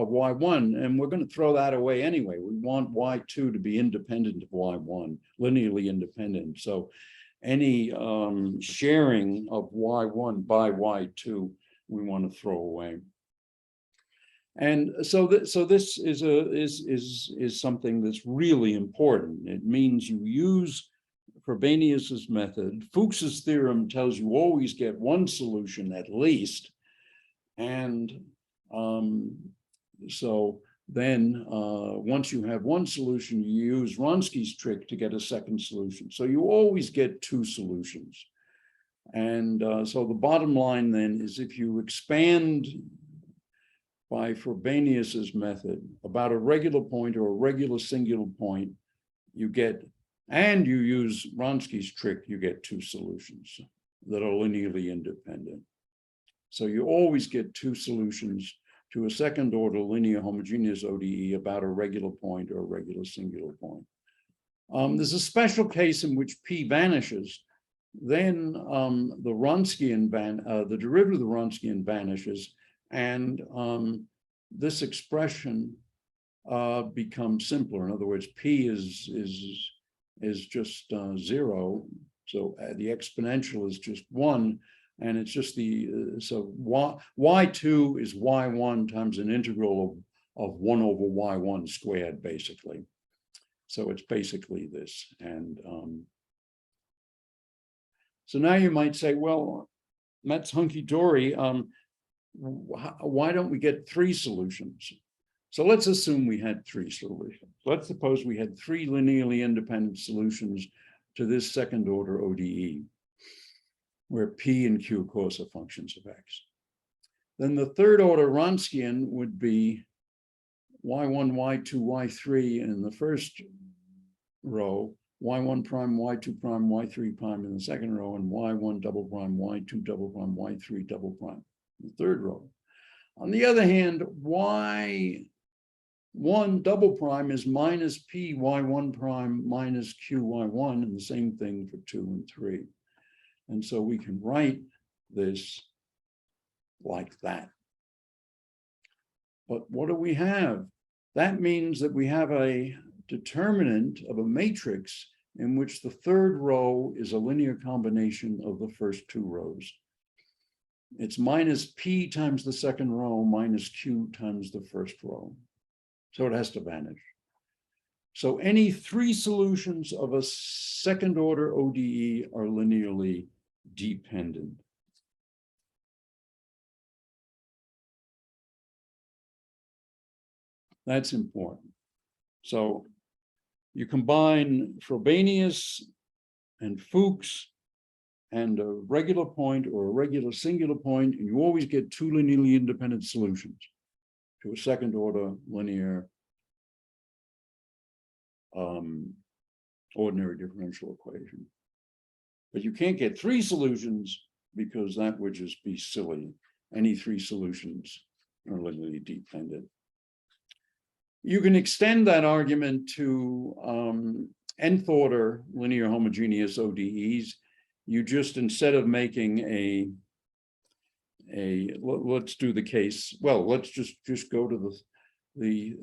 y1, and we're going to throw that away anyway. We want y2 to be independent of y1, linearly independent. So any sharing of y1 by y2, we want to throw away. And so this is something that's really important. It means you use Frobenius's method. Fuchs's theorem tells you always get one solution at least. And so then once you have one solution, you use Wronski's trick to get a second solution. So you always get two solutions. And so the bottom line then is if you expand by Frobenius's method about a regular point or a regular singular point, you get, and you use Wronski's trick, you get two solutions that are linearly independent. So you always get two solutions to a second order linear homogeneous ODE about a regular point or a regular singular point. There's a special case in which P vanishes. Then the Wronskian the derivative of the Wronskian vanishes, and this expression becomes simpler. In other words, P is just 0. So the exponential is just 1, and it's just so y2 is y1 times an integral of 1 over y1 squared, basically. So it's basically this. And so now you might say, well, that's hunky-dory. Why don't we get 3 solutions? So let's assume we had 3 solutions. Let's suppose we had 3 linearly independent solutions to this second order ODE, where P and Q, of course, are functions of X. Then the third order Wronskian would be y1, y2, y3 in the first row, y1 prime, y2 prime, y3 prime in the second row, and y1 double prime, y2 double prime, y3 double prime in the third row. On the other hand, y1 double prime is minus p y1 prime minus q y1, and the same thing for 2 and 3. And so we can write this like that. But what do we have? That means that we have a determinant of a matrix in which the third row is a linear combination of the first 2 rows. It's minus p times the second row minus q times the first row. So it has to vanish. So any 3 solutions of a second order ODE are linearly dependent. That's important. So you combine Frobenius and Fuchs and a regular point or a regular singular point, and you always get 2 linearly independent solutions to a second order linear ordinary differential equation. But you can't get 3 solutions because that would just be silly. Any 3 solutions are linearly dependent. You can extend that argument to nth order linear homogeneous ODEs. You just, instead of making let's do the case, well, let's just go to the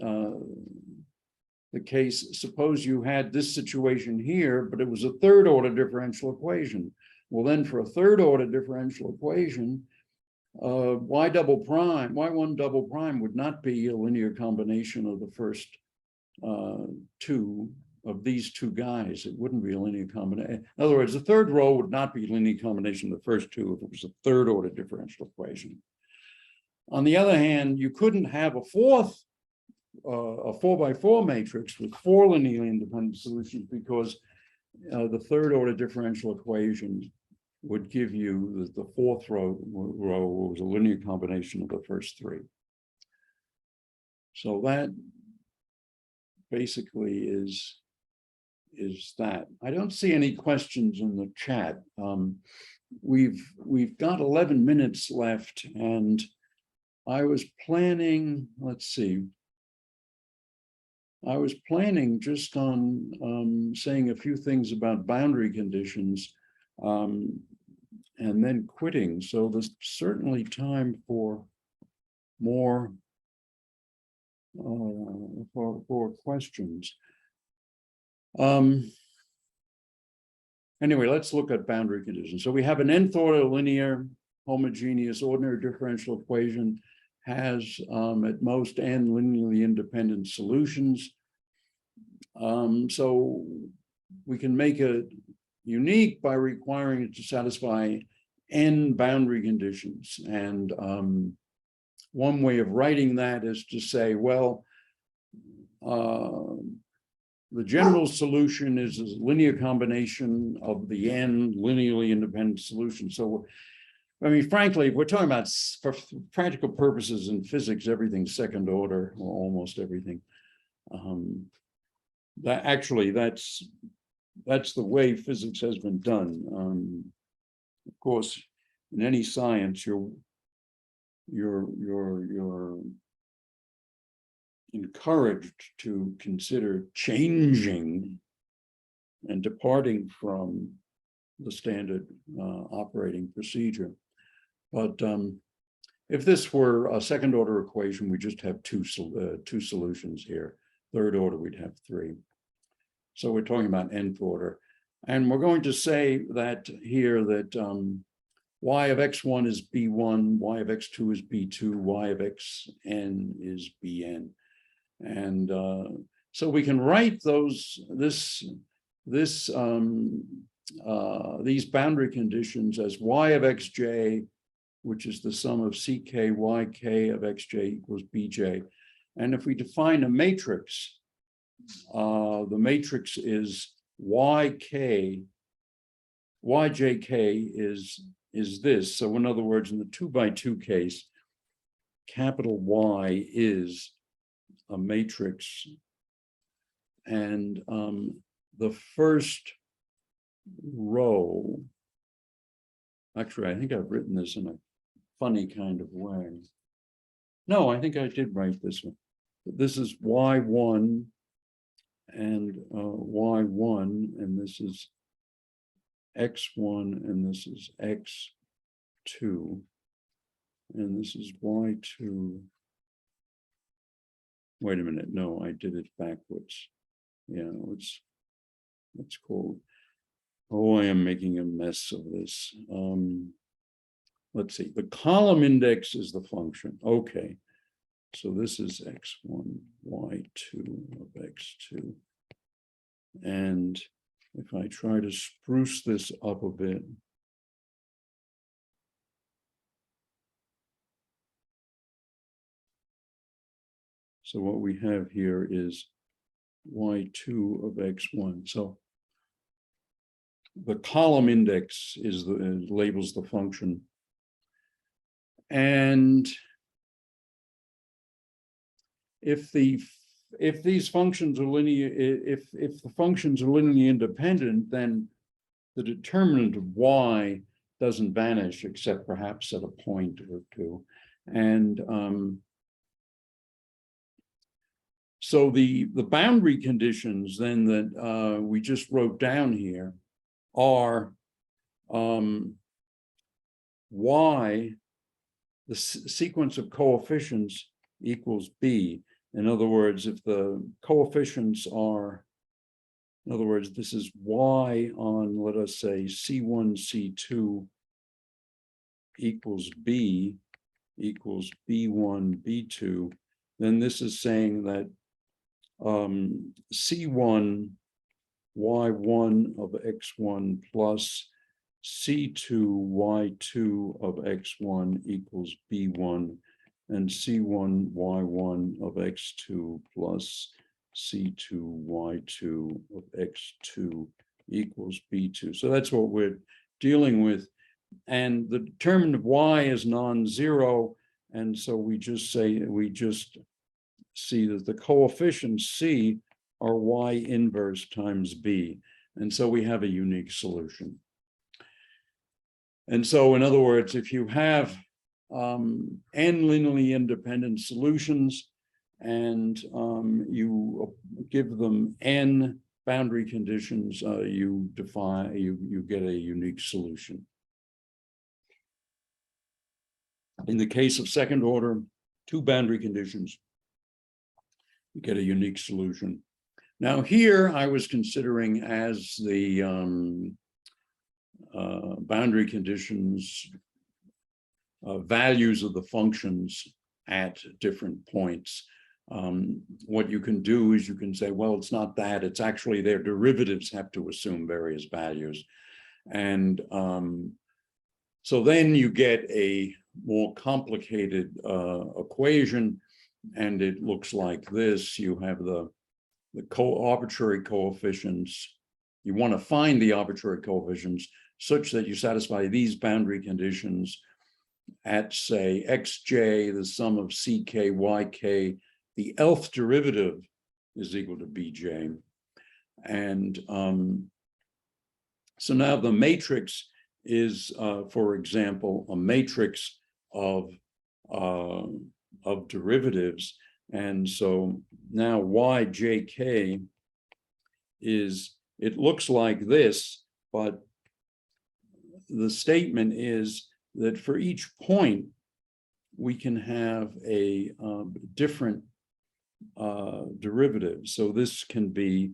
case. Suppose you had this situation here, but it was a third order differential equation. Well, then for a third order differential equation, y1 double prime would not be a linear combination of the first 2 of these 2 guys. It wouldn't be a linear combination. In other words, the third row would not be a linear combination of the first 2 if it was a third order differential equation. On the other hand, you couldn't have a 4x4 matrix with 4 linearly independent solutions because the third order differential equation would give you the 4th row was a linear combination of the first 3. So that basically is that. I don't see any questions in the chat. We've got 11 minutes left, and I was planning, let's see, I was planning just on saying a few things about boundary conditions and then quitting. So there's certainly time for more for questions. Anyway, let's look at boundary conditions. So we have an nth order linear homogeneous ordinary differential equation has at most n linearly independent solutions. So we can make it unique by requiring it to satisfy n boundary conditions. And one way of writing that is to say, well, the general solution is a linear combination of the n linearly independent solutions. So, I mean, frankly, if we're talking about, for practical purposes in physics, everything's second order, or almost everything. That actually, that's the way physics has been done. Of course, in any science, you're encouraged to consider changing and departing from the standard operating procedure. But if this were a second order equation, we just have two solutions here. Third order, we'd have three. So we're talking about nth order. And we're going to say that here that y of x1 is b1, y of x2 is b2, y of xn is bn. And so we can write these boundary conditions as y of xj, which is the sum of ck, yk of xj equals bj. And if we define a matrix, the matrix is yjk is this. So in other words, in the 2 by 2 case, capital Y is a matrix, and the first row, actually, I think I've written this in a funny kind of way. No, I think I did write this one. This is Y1 and Y1, and this is X1, and this is X2, and this is Y2. Wait a minute, no, I did it backwards. Yeah, let's call, oh, I am making a mess of this. Let's see, the column index is the function. Okay, so this is X1, Y2 of X2. And if I try to spruce this up a bit, so what we have here is Y2 of X1. So the column index is labels the function. And if these functions are linear, if the functions are linearly independent, then the determinant of y doesn't vanish except perhaps at a point or two. And so the boundary conditions then that we just wrote down here are y, the sequence of coefficients equals b. In other words, if the coefficients are, in other words, this is y on, let us say, C1, C2 equals b equals B1, B2, then this is saying that C1 Y1 of X1 plus C2 Y2 of X1 equals B1, and C1 Y1 of X2 plus C2 Y2 of X2 equals B2. So that's what we're dealing with. And the determinant of Y is non-zero. And so we just see that the coefficients C are Y inverse times B. And so we have a unique solution. And so, in other words, if you have n linearly independent solutions and you give them n boundary conditions, you get a unique solution. In the case of second order, 2 boundary conditions, you get a unique solution. Now here I was considering as the boundary conditions values of the functions at different points. What you can do is you can say, well, it's not that, it's actually their derivatives have to assume various values. And so then you get a more complicated equation, and it looks like this. You have the arbitrary coefficients. You want to find the arbitrary coefficients such that you satisfy these boundary conditions at, say, xj, the sum of ck, yk, the nth derivative is equal to bj. And so now the matrix is, for example, a matrix of derivatives. And so now yjk is, it looks like this, but the statement is that for each point, we can have a different derivative. So this can be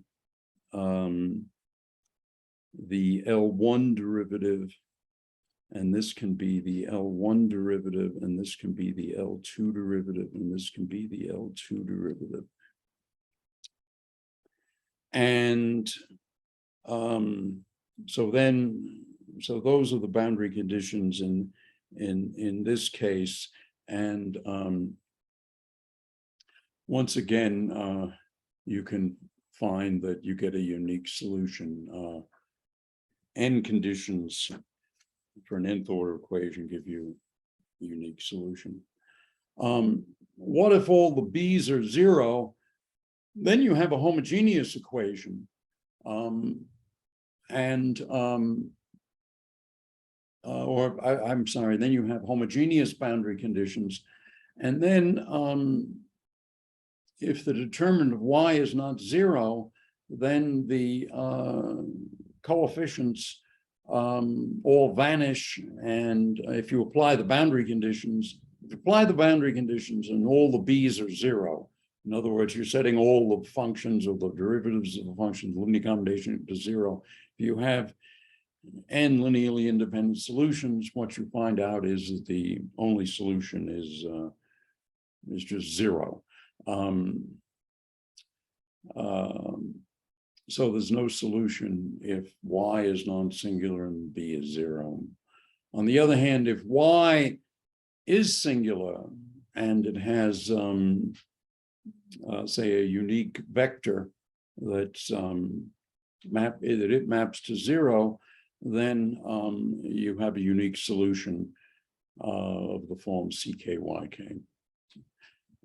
the L1 derivative, and this can be the L1 derivative, and this can be the L2 derivative, and this can be the L2 derivative. And so those are the boundary conditions in this case. And once again, you can find that you get a unique solution. N conditions for an nth order equation give you a unique solution. What if all the b's are 0? Then you have a homogeneous equation. I'm sorry, then you have homogeneous boundary conditions. And then if the determinant of y is not 0, then the coefficients all vanish. And if you apply the boundary conditions, and all the b's are 0, in other words, you're setting all the functions or the derivatives of the functions, the linear combination to 0. If you have n linearly independent solutions, what you find out is that the only solution is just 0. So there's no solution if y is non-singular and b is 0. On the other hand, if y is singular and it has, say, a unique vector that's that it maps to 0, then you have a unique solution of the form ck,yk.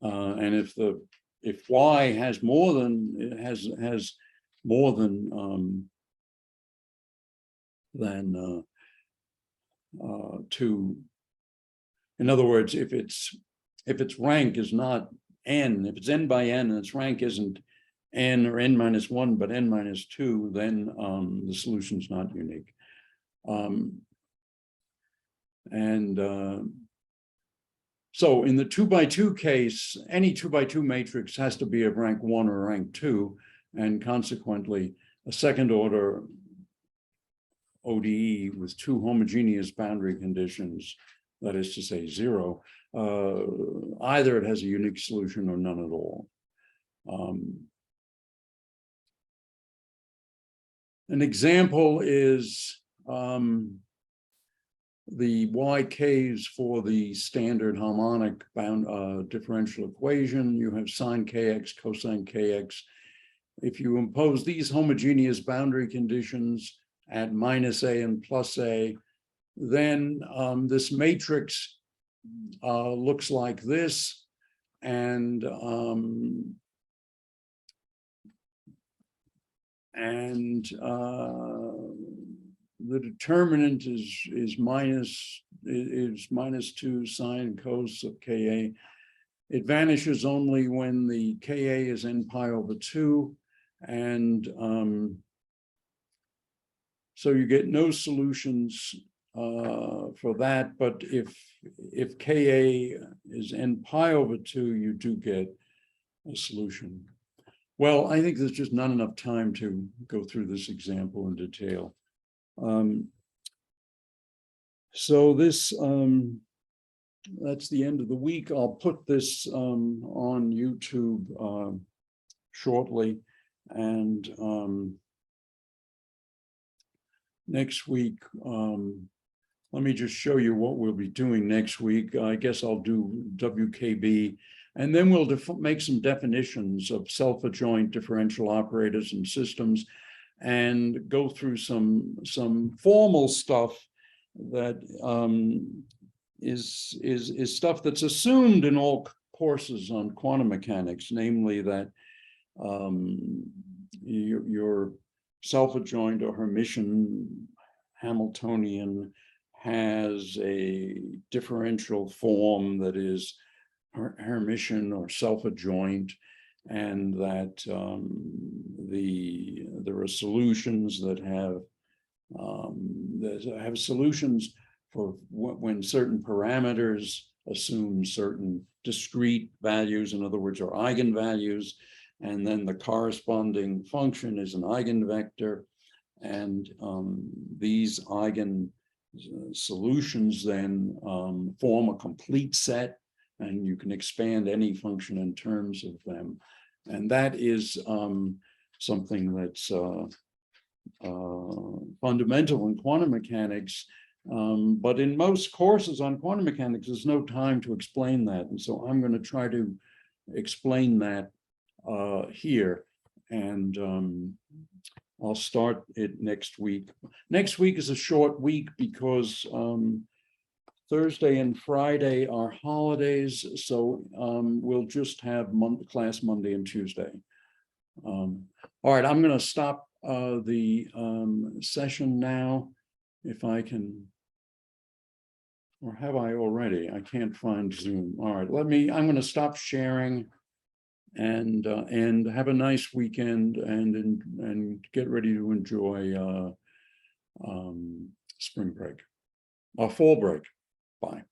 And if y has more than two, in other words, if its rank is not n, if it's n by n and its rank isn't n or n minus 1 but n minus 2, then the solution is not unique. So in the 2 by 2 case, any 2 by 2 matrix has to be of rank 1 or rank 2, and consequently a second order ODE with 2 homogeneous boundary conditions, that is to say 0, either it has a unique solution or none at all. An example is the YKs for the standard harmonic differential equation. You have sine kx, cosine kx. If you impose these homogeneous boundary conditions at minus a and plus a, then this matrix looks like this, and the determinant is minus 2 sine cos of Ka. It vanishes only when the Ka is n pi over 2, and so you get no solutions for that. But if Ka is n pi over 2, you do get a solution. Well, I think there's just not enough time to go through this example in detail. So this, that's the end of the week. I'll put this on YouTube shortly. And next week, let me just show you what we'll be doing next week. I guess I'll do WKB, and then we'll make some definitions of self-adjoint differential operators and systems, and go through some formal stuff that is stuff that's assumed in all courses on quantum mechanics, namely that your self-adjoint or Hermitian Hamiltonian has a differential form that is Hermitian or self-adjoint, and that there are solutions that have solutions for when certain parameters assume certain discrete values, in other words, are eigenvalues, and then the corresponding function is an eigenvector, and these eigen solutions then form a complete set, and you can expand any function in terms of them. And that is something that's fundamental in quantum mechanics. But in most courses on quantum mechanics, there's no time to explain that. And so I'm going to try to explain that here. And I'll start it next week. Next week is a short week because Thursday and Friday are holidays. So we'll just have class Monday and Tuesday. All right, I'm going to stop the session now, if I can, or have I already? I can't find Zoom. All right, I'm going to stop sharing, and have a nice weekend, and get ready to enjoy spring break, fall break. Bye.